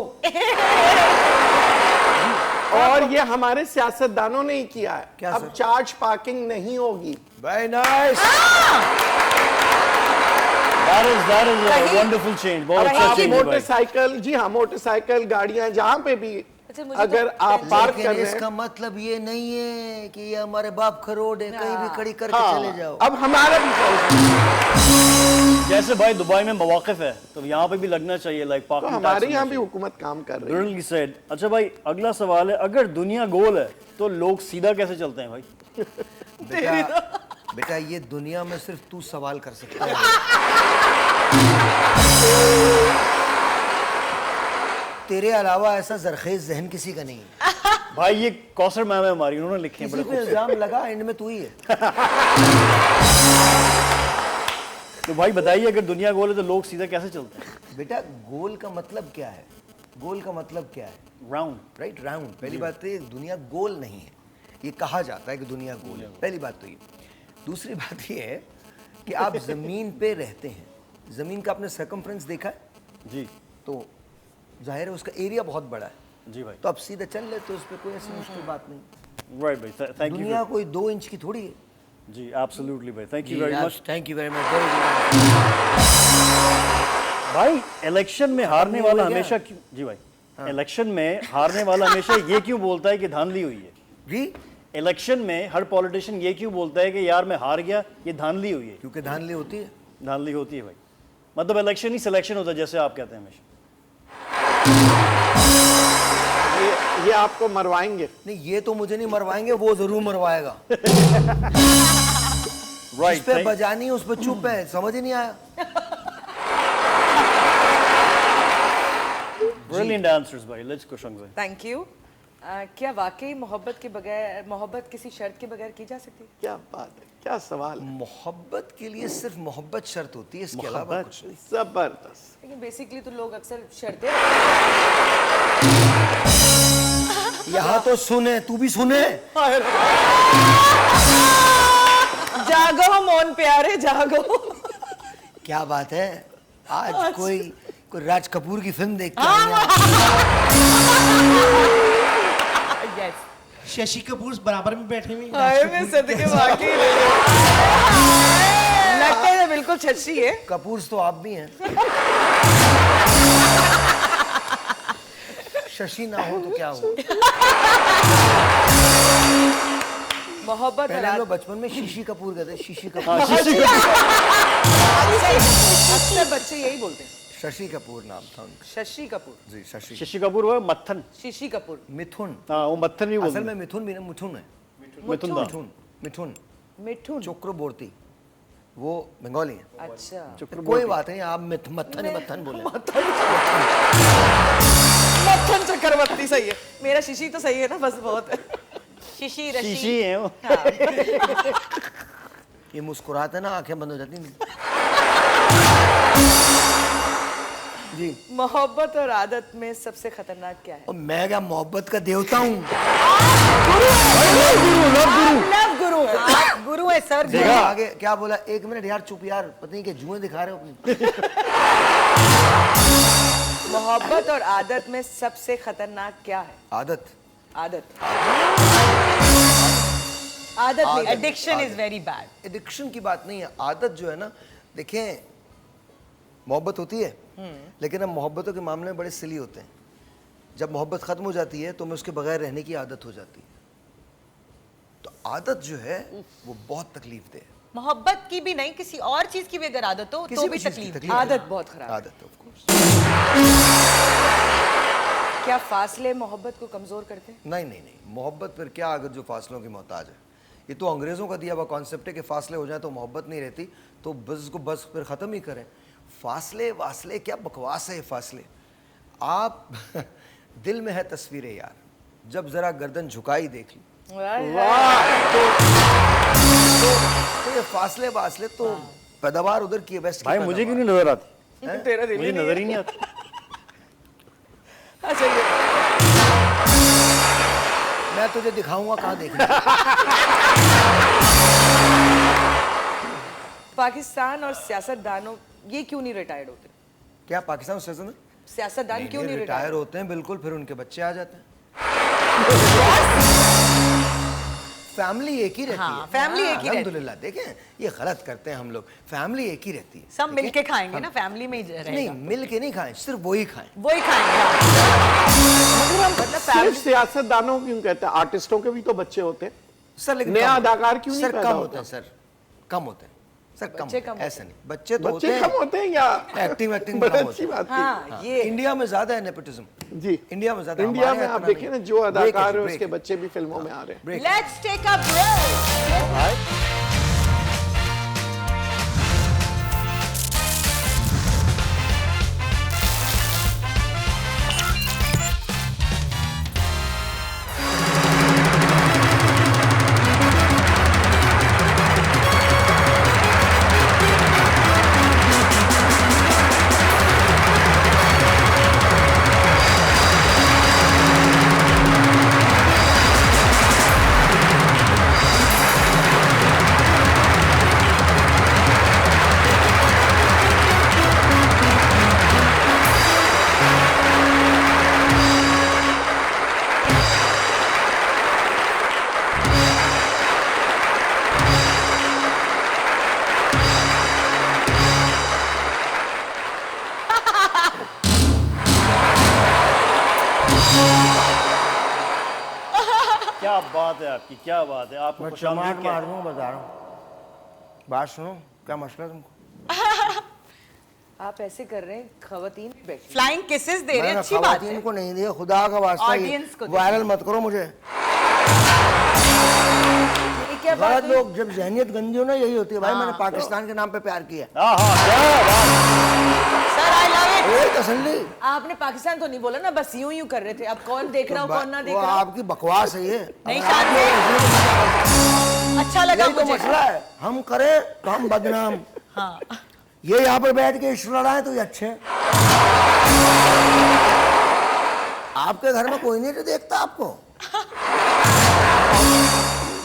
और ये हमारे सियासतदानों ने ही किया है। क्या अब सर? चार्ज पार्किंग नहीं होगी। Very nice. That is a wonderful change, बहुत अब अच्छा आप change है भाई। मोटरसाइकिल, जी हाँ, मोटरसाइकिल गाड़ियां जहां पे भी अच्छा, मुझे अगर तो आप पार्क लेकिन कर रहे इसका हैं, मतलब ये नहीं है कि ये हमारे बाप का रोड है, कहीं भी खड़ी करके चले जाओ। अब हमारा भी फर्ज है। जैसे भाई दुबई में मवाक़िफ़ है तो यहाँ पे भी लगना चाहिए, लाइक तो पार्किंग हमारे यहाँ भी हुकूमत काम कर रही है। Brilliantly said। अच्छा भाई, अगला सवाल है, अगर दुनिया गोल है तो लोग सीधा कैसे चलते हैं भाई? बेटा ये दुनिया में सिर्फ तू सवाल कर सकता है। तेरे अलावा ऐसा जरखेज जहन किसी का नहीं है। भाई ये कौसर मैम है हमारी, उन्होंने लिखे हैं किसी बड़े पे खूब से। इल्जाम लगा, एंड में तू ही है। तो भाई बताइए, अगर दुनिया गोल है तो लोग सीधा कैसे चलते हैं? बेटा गोल का मतलब क्या है? गोल का मतलब क्या है? राउंड। Right, round. पहली बात तो ये दुनिया गोल नहीं है, ये कहा जाता है कि दुनिया गोल है। पहली बात तो ये। दूसरी बात ये है कि आप जमीन पे रहते हैं, जमीन का आपने सर्कमफ्रेंस देखा है, जी तो जाहिर है उसका एरिया बहुत बड़ा है, जी भाई, तो आप सीधा चल लेते हो, उस पर कोई ऐसी मुश्किल बात नहीं। राइट भाई, थैंक यू। दुनिया कोई 2 इंच की थोड़ी है। जी एब्सोल्युटली भाई, thank you very much. Thank you very much. भाई इलेक्शन में हारने हो वाला गया? हमेशा क्यों, जी भाई, इलेक्शन में हारने वाला हमेशा ये क्यों बोलता है कि धांधली हुई है? जी, इलेक्शन में हर पॉलिटिशियन ये क्यों बोलता है कि यार मैं हार गया, ये धांधली हुई है? क्योंकि धांधली होती है। धांधली होती है भाई, मतलब इलेक्शन ही सिलेक्शन होता है जैसे आप कहते हैं हमेशा। ये आपको मरवाएंगे। नहीं, ये तो मुझे नहीं मरवाएंगे, वो जरूर मरवाएगा। राइट, उस पे बजानी है, उस पे चुप है, समझ ही नहीं आया। ब्रिलियंट आंसर्स भाई, लेट्स गो शंकर भाई। Thank you. क्या वाकई मोहब्बत के बगैर, मोहब्बत किसी शर्त के बगैर की जा सकती है? क्या बात है, क्या सवाल है। मोहब्बत के लिए सिर्फ मोहब्बत शर्त होती है, इसके अलावा कुछ नहीं। जबरदस्त। लेकिन बेसिकली तो लोग अक्सर शर्तें यहाँ तो सुने, तू भी सुने। जागो मोन प्यारे जागो। क्या बात है, आज कोई राज कपूर की फिल्म देखते हैं। शशि कपूर बराबर में बैठे हुए हैं। हाय मैं सदके वाकई लगता है बिल्कुल छच्छी है। कपूर तो आप भी हैं। शशि ना हो तो क्या हो। मोहब्बत पहले लोग बचपन में शीशी कपूर कहते, शीशी कपूर। अक्सर बच्चे यही बोलते हैं। शशि कपूर नाम था उनका। शशि कपूर, जी, शशि। शशि कपूर वो मत्थन, शीशी कपूर, मिथुन, हाँ वो मत्थन नहीं असल बोलते, में मिथुन भी ना, मिथुन है। मिथुन दा। मिथुन, मिथुन मिठुन। चक्रवर्ती, वो बंगाली है। अच्छा, कोई बात नहीं, आप मत्थन ही मत्थन बोले। मक्खन चक्रवर्ती सही है। मेरा शिशी तो सही है ना, बस बहुत है। शिशी रशी। शीशी है वो। ये मुस्कुराते हैं ना, आंखें बंद हो जाती हैं। जी, मोहब्बत और आदत में सबसे खतरनाक क्या है? और मैं क्या मोहब्बत का देवता हूँ? लव गुरु है। आप गुरु है सर, गुरु। देखा आगे क्या बोला? 1 मिनट यार, चुप यार, पता नहीं क्या जुएं दिखा रहे हो अपनी। मोहब्बत और आदत में सबसे खतरनाक क्या है? आदत। आदत। आदत नहीं लगती। Addiction is very bad. Addiction की बात नहीं है, आदत जो है ना, देखें मोहब्बत होती है लेकिन हम मोहब्बतों के मामले में बड़े सिली होते हैं। जब मोहब्बत खत्म हो जाती है तो हमें उसके बगैर रहने की आदत हो जाती है। तो आदत जो है वो बहुत तकलीफ दे है। मोहब्बत की भी नहीं, किसी और चीज की भी अगर आदत हो तो किसी भी चीज़ की तकलीफ। तकलीफ है। आदत बहुत खराब है। आदत ऑफ कोर्स। क्या फासले मोहब्बत को कमजोर करते हैं? नहीं नहीं नहीं, मोहब्बत फिर क्या अगर जो फासलों की मोहताज है। ये तो अंग्रेज़ों का दिया हुआ कॉन्सेप्ट है कि फासले हो जाए तो मोहब्बत नहीं रहती, तो बस उसको बस फिर ख़त्म ही करें। फासले वासले क्या बकवास है ये फासले। आप दिल में है तस्वीरें यार, जब ज़रा गर्दन झुकाई देख ली तो ये फासले वासले तो पैदावार उधर की है, वेस्ट की भाई मुझे क्यों पैदावार। नहीं नजर आती? तेरा दिल मुझे ही नहीं नजर ही नहीं आती। अच्छा ये मैं तुझे दिखाऊंगा कहाँ देखना है। पाकिस्तान और सियासतदानों ये क्यों नहीं रिटायर्ड होते? क्या पाकिस्तान सेशन में सियासतदान क्यों नहीं रिटायर रिटायर्ड? होते हैं? बिल्कुल, फिर उनके बच्चे आ जाते हैं। फैमिली एक ही रहती हाँ, है। फैमिली एक ही रहती है। अल्हम्दुलिल्लाह। देखें ये गलत करते हैं हम लोग, फैमिली एक ही रहती है। सब ठीक है? मिलके खाएंगे ना, फैमिली में ही रहेगा। नहीं, मिल के नहीं खाएं, सिर्फ वही खाएं। वही खाएंगे। मतलब सिर्फ फैमिली सियासतदानों क्यों कहते हैं? आर्टिस्टों के भी तो बच्चे होते हैं। सर लेकिन नया कम- अदाकार क्यों नहीं सर पैदा कम होता? होते हैं सर, कम होते हैं सर, कम बच्चे होते कम हैं, ऐसा नहीं। बच्चे तो होते बच्चे हैं, कम होते हैं या एक्टिंग एक्टिंग बड़ी कम अच्छी होती बात थी। हाँ ये इंडिया में ज्यादा है नेपोटिज्म। जी इंडिया में ज्यादा, इंडिया हमारे में यहाँ आप इतना देखिए ना नहीं। जो ब्रेक अदाकार है ब्रेक उसके बच्चे भी फिल्मों में आ रहे हैं। Break. Let's take a break. क्या बात है आपकी, क्या बात है। आपको मैं खुशामदीद चमाट क्या- मार दूंगा, बता रहा हूँ। बात सुनो, क्या मसला है तुमको? आप ऐसे कर रहे हैं, खवातीन भी बैठी। फ्लाइंग किसेस दे रहे हैं, मैंने अच्छी बात खवातीन है। को नहीं दिया, खुदा का वास्ता, Audience को दे। वायरल मत करो मुझे। ये क्या बात गलत हुई? लोग जब जहनियत गंदी हो ना, यही होती है भाई। मैंने पाकिस्तान के नाम पे प्यार किया। हाँ हाँ, क्या बात। Sir I love it. ए तसल्ली, आपने पाकिस्तान तो नहीं बोला ना, बस यूं यूं कर रहे थे। अब कौन देख रहा हो कौन ना देख वो रहा हो? आपकी बकवास है ये। नहीं, अगर आप शान लोग अच्छा लगा यही तो मुझे। मसला है, हम करें तो हम बदनाम। हाँ ये यहाँ पर बैठ के इश्क लड़ाए तो ये अच्छे हैं। आपके घर में कोई नहीं तो देखता आपको।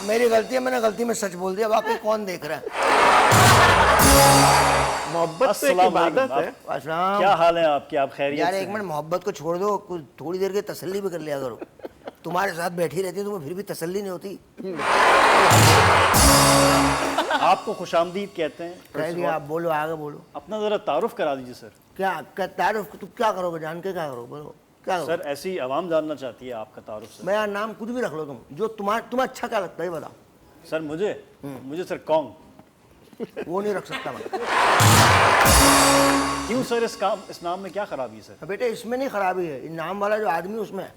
मेरी गलती है, मैंने गलती में सच बोल दिया, बाकी कौन देख रहा है? मोहब्बत तो एक अस्सलाम इबादत वालेकुम। है। अच्छा, क्या हाल है आपके? आप खैरियत यार से एक हैं? मिनट मोहब्बत को छोड़ दो, कुछ थोड़ी देर की तसल्ली भी कर लिया करो। तुम्हारे साथ बैठी रहती है, तुम्हें फिर भी तसल्ली नहीं होती। आपको खुशामदीद कहते हैं। कह दिया, आप बोलो, आगे बोलो। अपना जरा तारुफ करा दीजिए सर। क्या क्या तारुफ तुम क्या करोगे? जान के क्या करोगे? बोलो क्या करोगे? सर ऐसी आवाम जानना चाहती है आपका तारुफ सर। मेरा नाम कुछ भी रख लो तुम, जो तुम्हें अच्छा क्या लगता है बताओ। सर मुझे सर कौन वो नहीं रख सकता मैं। क्यों सर? इस नाम में क्या खराबी है सर? बेटे इसमें नहीं खराबी है, नाम वाला जो आदमी उसमें है।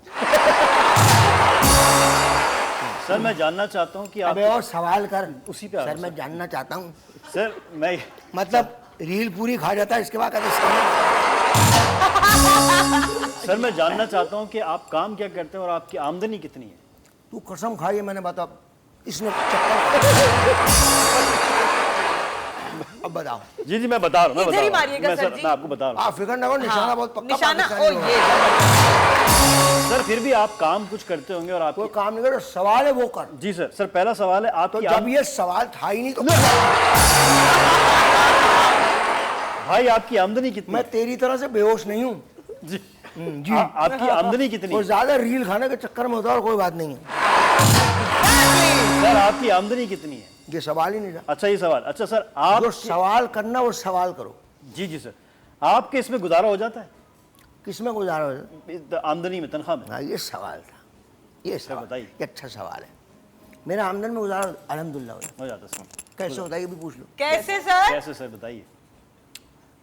सर मैं जानना चाहता हूँ कि आप अबे और सवाल कर। उसी पे आ रहा सर हूं, मैं जानना चाहता हूँ, सर मैं मतलब रील पूरी खा जाता है इसके बाद कहते सर मैं जानना चाहता हूँ कि आप काम क्या करते हैं और आपकी आमदनी कितनी है? तू कसम खाई, मैंने बता इसने अब बताओ। जी जी मैं बता रहा हूँ, मैं इधर बता ही रहा हूँ। मारिएगा मैं सर जी। मैं आपको बता रहा आप फिक्र ना करो, निशाना बहुत पक्का निशाना पाकिस्तानी ओ होगा। ये हूँ। सर फिर भी आप काम कुछ करते होंगे और कोई आपकी काम नहीं करो, सवाल है वो कर। जी सर। सर पहला सवाल है तो आपकी जब ये सवाल था ही नहीं तो भाई आपकी आमदनी कितनी मैं है? तेरी तरह से बेहोश नहीं हूँ जी जी। आपकी आमदनी कितनी और है? ज्यादा रील खाने के चक्कर में होता है और कोई बात नहीं है। सर आपकी आमदनी कितनी है? ये सवाल ही नहीं रहा। अच्छा ये सवाल, अच्छा सर आप जो सवाल करना वो सवाल करो। जी जी सर, आपके इसमें गुजारा हो जाता है किसमें गुजारा हो जाए? आमदनी में, तनख्वाह में? हाँ, ये सवाल था, ये सवाल बताइए। ये अच्छा सवाल है। मेरा आमदन में गुजारा अल्हम्दुलिल्लाह हो जाता। हो जाता सर। है। कैसे होता है ये भी पूछ लो। कैसे सर? कैसे सर बताइए।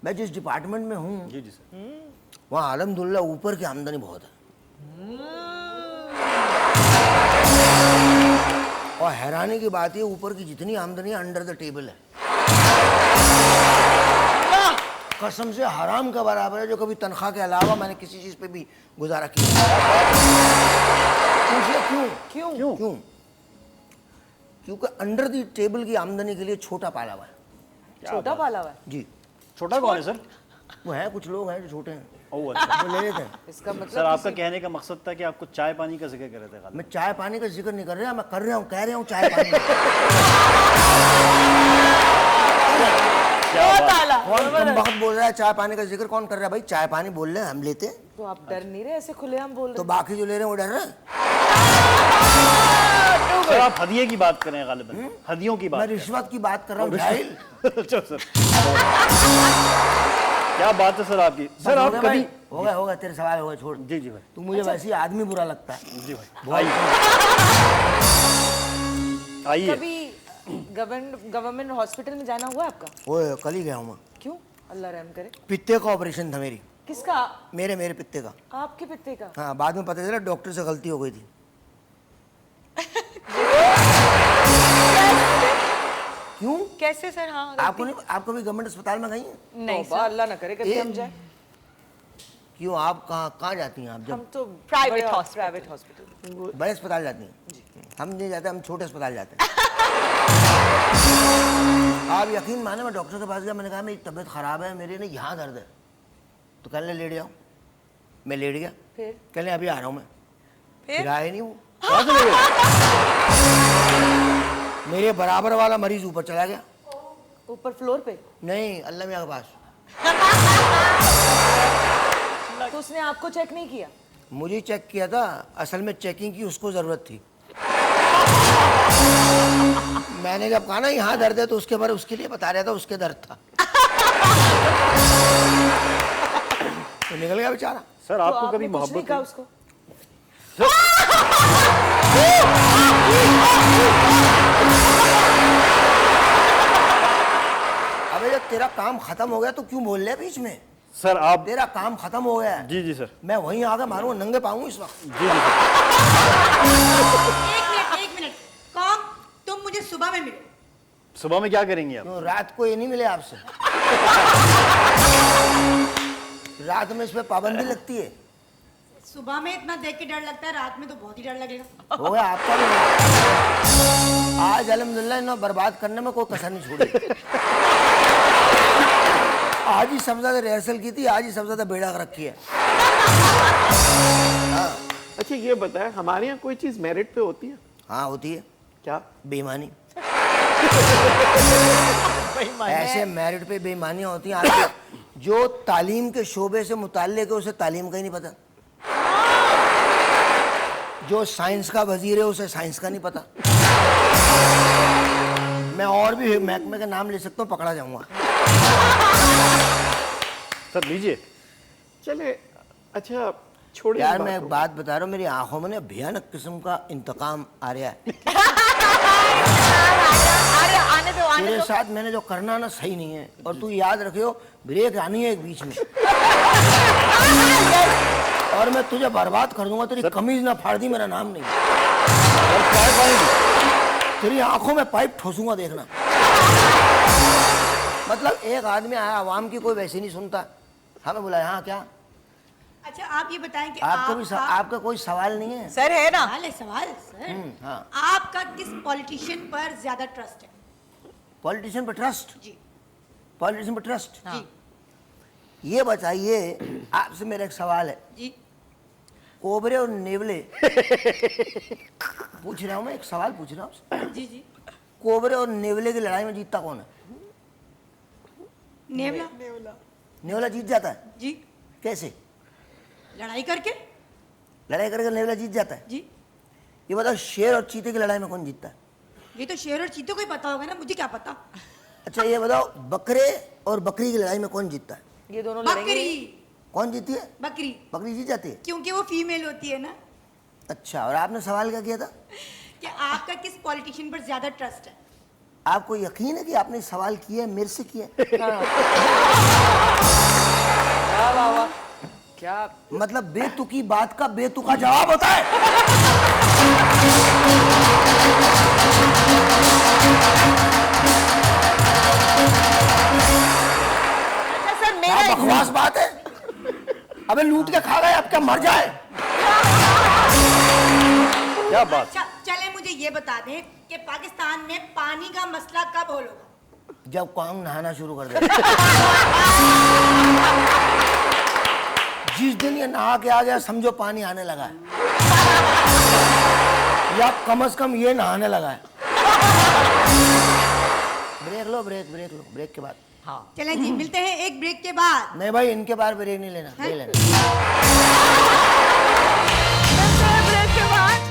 मैं जिस डिपार्टमेंट में हूँ जी जी सर। वहाँ अल्हम्दुलिल्लाह ऊपर की आमदनी बहुत है। और हैरानी की बात ये, ऊपर की जितनी आमदनी है अंडर द टेबल है, कसम से हराम का बराबर है, जो कभी तनख्वाह के अलावा मैंने किसी चीज पे भी गुजारा किया। पूछिए क्यों? क्यों? क्यों? क्यों? क्योंकि अंडर द टेबल की आमदनी के लिए छोटा पाला हुआ है। छोटा पाला हुआ है? जी, छोटा कौन है सर? वो है, कुछ लोग हैं जो छोटे हैं, ओह अच्छा। वो ले लेते हैं। इसका मतलब सर आपका कहने का मकसद था कि आपको चाय पानी का जिक्र कर रहे थे खाली। मैं चाय पानी का जिक्र नहीं कर रहा, मैं कर रहा हूँ, कह रहा हूँ चाय पानी। बहुत आला। कौन कम वक्त बोल रहा है चाय पानी का जिक्र? कौन कर रहा है भाई? चाय पानी बोल रहे हैं, हम लेते हैं, तो आप डर नहीं रहे ऐसे खुलेआम बोल तो रहे बाकी जो ले रहे हैं वो डर रहे हैं। सर आप हदिये की बात करें गालिबन, हदियों की मैं बात रिश्वत की बात कर रहा हूँ, जाहिल। अच्छा सर क्या बात है सर आपकी। सर बस आप हो गया भाई, कभी हो गया तेरे सवाल हो गए, छोड़। जी जी भाई। तू मुझे वैसे ही आदमी बुरा लगता है। जी भाई आइए। कभी गवर्नमेंट हॉस्पिटल में जाना हुआ है आपका? ओए कल ही गया हूँ मैं, क्यों? अल्लाह रहम करे। पित्ते का ऑपरेशन था मेरी, किसका? मेरे पित्ते का। आपके पित्ते का? हाँ, बाद में पता चला डॉक्टर से गलती हो गई थी। क्यों? कैसे सर? हाँ आपको नहीं, आपको भी गवर्नमेंट अस्पताल में गई हैं? नहीं तौबा, सर, अल्लाह ना करे कभी हम जाए। क्यों, आप कहाँ जाती हैं? आप हम जब तो Private hospital। Private hospital. बड़े अस्पताल जाती हैं? हम नहीं जाते, हम छोटे अस्पताल जाते हैं। आप यकीन माने, मैं डॉक्टर के पास गया, मैंने कहा मेरी तबीयत खराब है, मेरे ना यहाँ दर्द है। तो कहने लेट जाओ, मैं लेट गया। फिर? कहने अभी आ रहा हूँ मैं। फिर आए नहीं वो। कहाँ से लगे? मेरे बराबर वाला मरीज ऊपर चला गया। ऊपर फ्लोर पे? नहीं, अल्लाह मियाँ के पास। तो उसने आपको चेक नहीं किया? मुझे चेक किया था, असल में चेकिंग की उसको जरूरत थी। मैंने जब कहा ना यहाँ दर्द है, तो उसके बारे उसके लिए बता रहा था, उसके दर्द था। तो निकल गया बेचारा। सर तो आपको आपने कभी कुछ मोहब्बत नहीं कहा हुई? उसको? अबे जब तेरा काम खत्म हो गया तो क्यों बोल रहे हैं बीच में? सर आप तेरा काम खत्म हो गया है, जी जी सर। मैं वहीं आके मारूंगा, नंगे पाऊंगा इस वक्त। जी जी सर। एक मिनट कौन? तुम मुझे सुबह में मिलो। सुबह में क्या करेंगे आप? क्यों, रात को ये नहीं मिले आपसे? रात में इस पे पाबंदी लगती है। सुबह में इतना देख के डर लगता है, रात में तो बहुत ही डर लगेगा। हो गया आपका भी। आज अल्हम्दुलिल्लाह इन्होंने बर्बाद करने में कोई कसर नहीं छोड़ी। आज ही सबसे ज्यादा रिहर्सल की थी, आज ही सबसे ज्यादा बेड़ा रखी है। अच्छा ये बताए, हमारे यहाँ कोई चीज मेरिट पे होती है? हाँ होती है। क्या? बेईमानी। ऐसे मेरिट पे बेईमानियां होती हैं। आज जो तालीम के शोबे से मुताल्लिक है उसे तालीम का ही नहीं पता, जो साइंस का वजीर है उसे साइंस का नहीं पता। मैं और भी महकमे का नाम ले सकता हूँ, पकड़ा जाऊंगा। सर लीजिए। चले अच्छा छोड़िए यार इस मैं बात एक को। बात बता रहा हूँ, मेरी आंखों में ना भयानक किस्म का इंतकाम आ रहा है। अरे आने दो तेरे साथ मैंने जो करना ना सही नहीं है, और तू याद रखियो ब्रेक आनी है एक बीच में, और मैं तुझे बर्बाद कर दूंगा। तेरी कमीज ना फाड़ दी, मेरा नाम नहीं। तेरी आंखों में पाइप ठोसूंगा, देखना। मतलब एक आदमी आया, आवाम की कोई वैसे नहीं सुनता, हमें बुलाया। हाँ क्या अच्छा आप ये बताएं कि आपका भी आपका आपका कोई सवाल नहीं है? सर है ना। सवाल है, सवाल सर। हाँ, आपका किस पॉलिटिशियन पर ज्यादा ट्रस्ट है? पॉलिटिशियन पर ट्रस्ट? जी पॉलिटिशियन पर ट्रस्ट? जी ये बताइए, आपसे मेरा एक सवाल है। जी। कोबरे और नेवले पूछ रहा हूँ मैं, एक सवाल पूछ रहा हूँ। जी जी। कोबरे और नेवले की लड़ाई में जीतता कौन है? नेवला। नेवला जीत जाता है? जी। कैसे? लड़ाई करके। लड़ाई करके नेवला जीत जाता है? जी। ये बताओ शेर और चीते की लड़ाई में कौन जीतता है? ये तो शेर और चीते को ही पता होगा ना, मुझे क्या पता। अच्छा ये बताओ बकरे और बकरी की लड़ाई में कौन जीतता है? ये दोनों लड़ेंगे। बकरी। कौन जीती है? बकरी। बकरी जीत जाती है। क्योंकि वो फीमेल होती है ना। अच्छा, और आपने सवाल क्या किया था? कि आपका किस पॉलिटिशियन पर ज्यादा ट्रस्ट है? आपको यकीन है कि आपने सवाल किया है मेरे से किया है? वाह वाह वाह, क्या मतलब बेतुकी बात का बेतुका जवाब होता है। अच्छा सर क्या मेरा बकवास बात है। अबे लूट के खा गए, अब क्या मर जाए? क्या बात। अच्छा चले मुझे ये बता दें कि पाकिस्तान में पानी का मसला कब हल होगा? जब कौन नहाना शुरू कर दे। जिस दिन ये नहा के आ गया समझो पानी आने लगा है, या कम से कम ये नहाने लगा है। ब्रेक लो, ब्रेक लो, ब्रेक के बाद। चलें जी, मिलते हैं एक ब्रेक के बाद। नहीं भाई, इनके बार ब्रेक नहीं लेना, ले लेना। ब्रेक के बाद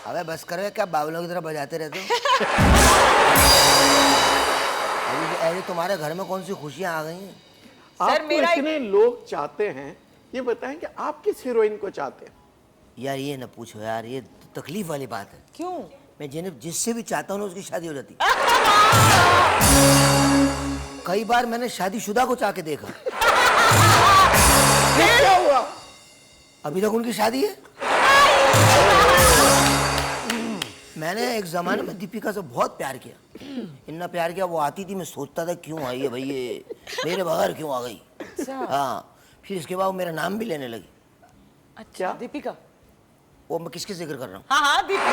अबे बस करो, क्या बावलों की तरह बजाते रहते हो? अरे तुम्हारे घर में कौन सी खुशियां आ गई हैं? आपको मेरा एक- इतने लोग चाहते हैं, ये बताएं कि आप किस हीरोइन को चाहते हैं? यार ये ना पूछो यार, ये तकलीफ वाली बात है। क्यों? मैं जिससे भी चाहता हूँ ना उसकी शादी हो जाती। कई बार मैंने शादीशुदा को चाह के देखा, फिर क्या हुआ? अभी तक उनकी शादी है। मैंने एक जमाने में दीपिका से बहुत प्यार किया, इतना प्यार किया, वो आती थी मैं सोचता था क्यों आई है भाई ये, मेरे बगैर क्यों आ गई। हाँ, फिर इसके बाद वो मेरा नाम भी लेने लगी। अच्छा दीपिका। वो मैं किसके जिक्र कर रहा हूँ? हाँ हाँ दीपिका।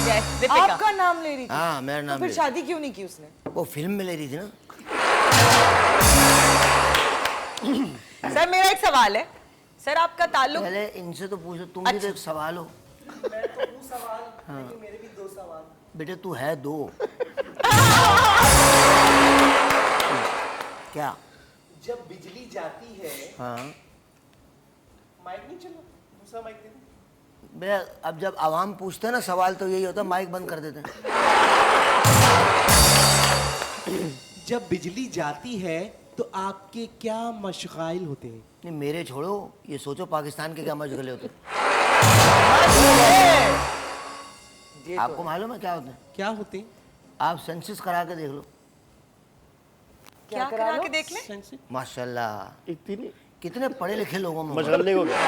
Yes, दीपिका। आपका नाम ले रही थी? हाँ मेरा नाम तो फिर ले- शादी क्यों नहीं की उसने? वो फिल्म में ले रही थी ना। सर मेरा एक सवाल है, सर आपका ताल्लुक पहले इनसे तो पूछो, तुम भी तो एक सवाल हो। मेरे भी 2 सवाल। बेटे तू है दो। क्या? जब बिजली जाती है, हाँ माइक नहीं चला, दूसरा माइक दे दो। बेटा, अब जब आवाम पूछते हैं ना सवाल तो यही होता है, माइक बंद कर देते हैं। जब बिजली जाती है तो आपके क्या मशगाइल होते हैं? नहीं मेरे छोड़ो, ये सोचो पाकिस्तान के क्या मशगले होते हैं। आपको मालूम है क्या होते हैं? क्या होते हैं? आप सेंसस करा के देख लो। क्या करा के देख ले? सेंसिटिव? माशाल्लाह, इतनी कितने पढ़े लिखे लोगों में। मशगले को क्या।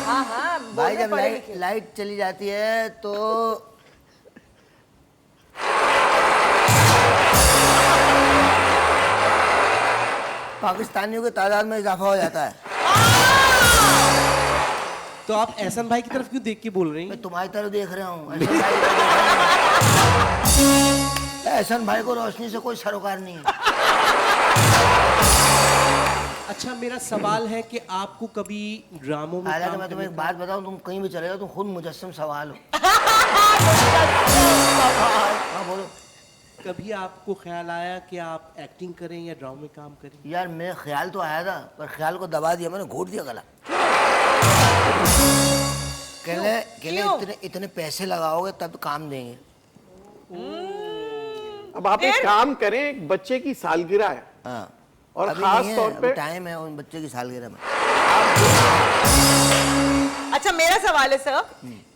हाँ हाँ, भाई बोलने जब पढ़े लाइट लिखे। लाइट चली जाती है तो पाकिस्तानियों की तादाद में इजाफा हो जाता है। तो आप एहसन भाई की तरफ क्यों देख के बोल रही मैं हैं? तुम्हारी तरफ देख रहा हूँ, एहसन भाई को देख रहा हूँ। एहसन भाई को रोशनी से कोई सरोकार नहीं है। अच्छा मेरा सवाल है कि आपको कभी ड्रामों में हालांकि काम मैं तुम्हें करने एक बात बताऊं, तुम कहीं भी चले जाओ तुम खुद मुजस्सम सवाल हो। हाँ बोलो। कभी आपको ख्याल आया कि आप एक्टिंग करें या ड्रामा में काम करें? यार मेरा ख्याल तो आया था, पर ख्याल को दबा दिया मैंने, घोट दिया गला। कहले इतने पैसे लगाओगे तब काम देंगे। अब आप एक काम करें, एक बच्चे की सालगिरह है हाँ, और अभी खास नहीं है, तौर अभी पे टाइम है उन बच्चे की सालगिरह में। अच्छा मेरा सवाल है सर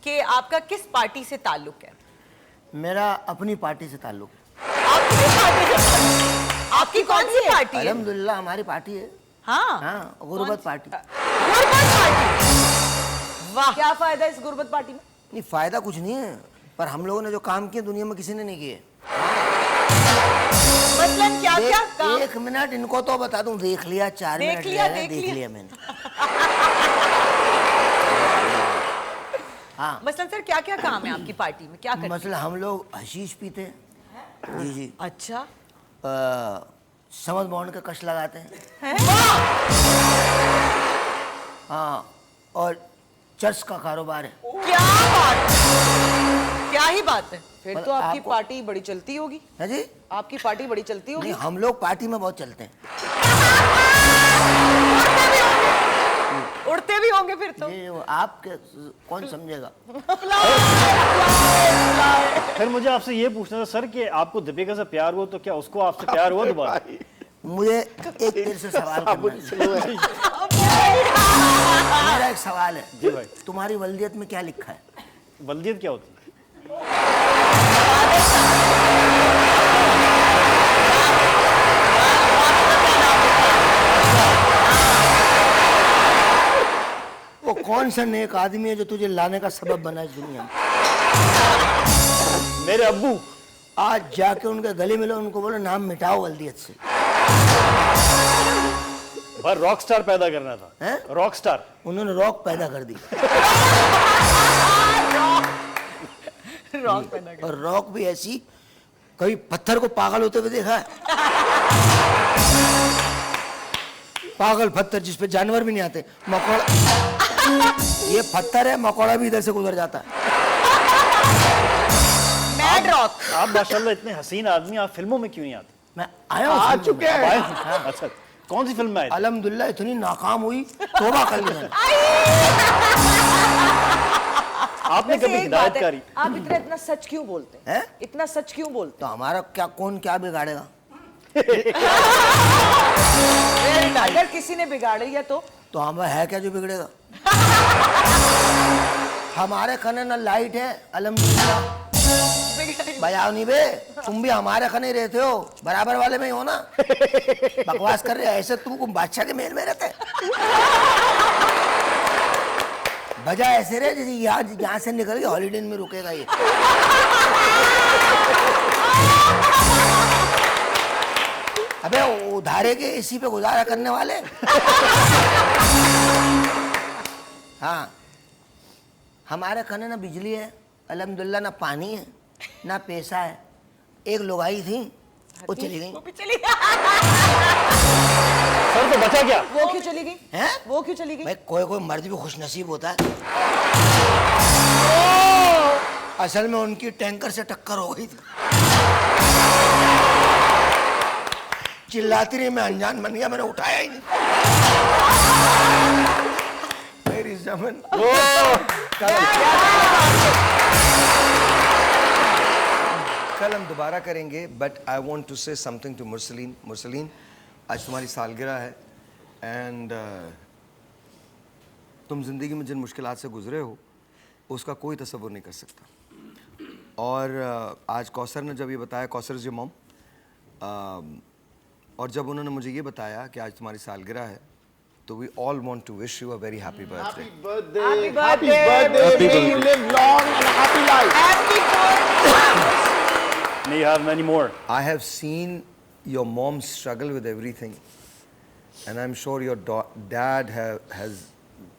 कि आपका किस पार्टी से ताल्लुक है? मेरा अपनी पार्टी से ताल्लुक है। आपकी किस पार्टी से ताल्लुक? आपकी कौन सी पार्टी है? अल्हम्दुलिल्लाह हमारी पार्टी है। हाँ हाँ, गुर्बत पार्टी। गुरबत पार्टी। वाह क्या फायदा इस गुर्बत पार्टी में? नहीं फायदा कुछ नहीं है, पर हम लोगों ने जो काम किए दुनिया में किसी ने नहीं किए। मसलन क्या क्या काम? एक मिनट इनको तो बता दूं, देख लिया 4 देख मिनट लिया, रह गए, देख देख लिया। लिया मैंने। हाँ मसलन सर क्या क्या काम है आपकी पार्टी में, क्या करते हैं? मतलब हम लोग हशीश पीते हैं, जी जी अच्छा समझ बॉन्ड का कश लगाते हैं। हाँ, और चर्च का कारोबार है। क्या बात है, क्या ही बात है। फिर मतलब तो आपकी आपको- पार्टी बड़ी चलती होगी। है जी? आपकी पार्टी बड़ी चलती होगी। नहीं, हम लोग पार्टी में बहुत चलते हैं। उड़ते भी होंगे फिर तो। ये आप कौन समझेगा? फिर मुझे आपसे ये पूछना था सर कि आपको दीपिका से प्यार हुआ तो क्या उसको आपसे प्यार हुआ दोबारा? मुझे एक तेरे से सवाल करना है। मेरा एक सवाल है जी भाई। तुम्हारी वल्दियत में क्या लिखा है? वल्दियत क्या होती है? वो कौन सा नेक आदमी है जो तुझे लाने का सबब बना इस दुनिया में? मेरे अब्बू। आज जाके उनके गले मिलो, उनको बोलो नाम मिटाओ वल्दियत से। भाई रॉक स्टार पैदा करना था। हैं? Rock star. उन्होंने रॉक पैदा कर दी। रॉक पैदा और रॉक भी ऐसी, कभी पत्थर को पागल होते हुए देखा है? पागल पत्थर जिस पे जानवर भी नहीं आते। मकोड़ा, ये पत्थर है, मकोड़ा भी इधर से गुजर जाता है। Mad rock. आप माशाल्लाह इतने हसीन आदमी, आप फिल्मों में क्यों नहीं आते? मैं आया हूँ आ फिल्म चुके में। हैं। आए थे? अच्छा, कौन सी फिल्म में आए थे? अल्हम्दुलिल्लाह इतनी नाकाम हुई, तौबा कर ली मैंने। आपने वैसे कभी एक हिदायत बात है, करी? आप इतना सच क्यों बोलते हैं? हैं? इतना सच क्यों बोलते तो हमारा क्या, कौन क्या बिगाड़ेगा? हैं? अगर किसी ने बिगाड़ लिया तो तो हमें है क्या जो बिगड़ेगा? हमारे खाने ना लाइट है, अल्हम्दुलिल्लाह। बजाओ नहीं बे, तुम भी हमारे खाने ही रहते हो, बराबर वाले में ही हो ना। बकवास कर रहे हो ऐसे, तुमको बादशाह के महल में रहते हैं। बजा ऐसे रहे जैसे यहाँ से निकल के हॉलीडे में रुकेगा ये। अबे उधारे के इसी पे गुजारा करने वाले। हाँ, हमारे खाने ना बिजली है अल्हम्दुलिल्लाह, ना पानी है, ना पैसा है। एक लुगाई थी, वो चली गई। सर तो बचा क्या? वो क्यों चली गई? हैं? वो क्यों चली गई? भाई कोई कोई मर्द भी खुश नसीब होता है। असल में उनकी टैंकर से टक्कर हो गई थी। चिल्लाती रही, मैं अनजान बन गया, मैंने उठाया ही नहीं। मेरी जमन कल हम दोबारा करेंगे, but I want to say something to Mursaleen. Mursaleen, आज तुम्हारी सालगिरह है एंड तुम ज़िंदगी में जिन मुश्किलात से गुजरे हो उसका कोई तसव्वुर नहीं कर सकता। और आज कौसर ने जब ये बताया, कौसर इज़ योर मॉम, और जब उन्होंने मुझे ये बताया कि आज तुम्हारी सालगिरह है, तो we all want to wish you a very happy birthday. Happy birthday. May you live long and happy life. May you have many more. I have seen your mom struggle with everything, and I'm sure your dad has,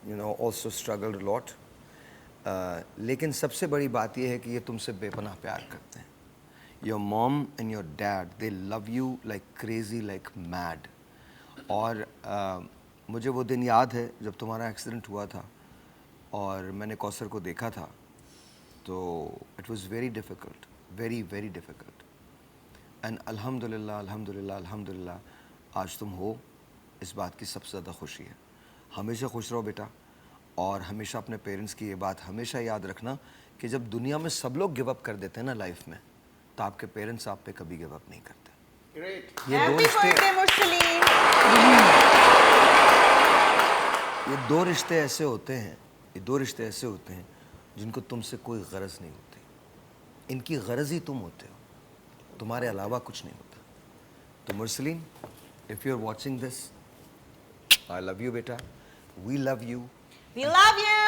you know, also struggled a lot. लेकिन सबसे बड़ी बात यह है कि ये तुमसे बेपनाह प्यार करते हैं। Your mom and your dad, they love you like crazy, like mad. और मुझे वो दिन याद है जब तुम्हारा एक्सीडेंट हुआ था और मैंने कौसर को देखा था, तो it was very difficult, very very difficult. And अल्हम्दुलिल्लाह अल्हम्दुलिल्लाह अल्हम्दुलिल्लाह आज तुम हो, इस बात की सबसे ज़्यादा खुशी है। हमेशा खुश रहो बेटा, और हमेशा अपने पेरेंट्स की ये बात हमेशा याद रखना कि जब दुनिया में सब लोग गिव अप कर देते हैं ना लाइफ में, तो आपके पेरेंट्स आप पे कभी गिव अप नहीं करते। Great. ये दो रिश्ते, ये दो रिश्ते ऐसे होते हैं, ये दो रिश्ते ऐसे होते हैं जिनको तुमसे कोई गरज नहीं होती। इनकी गरज ही तुम होते हो, तुम्हारे अलावा कुछ नहीं होता। तो Mursaleen, if you are watching this, I love you बेटा, we love you, We love you.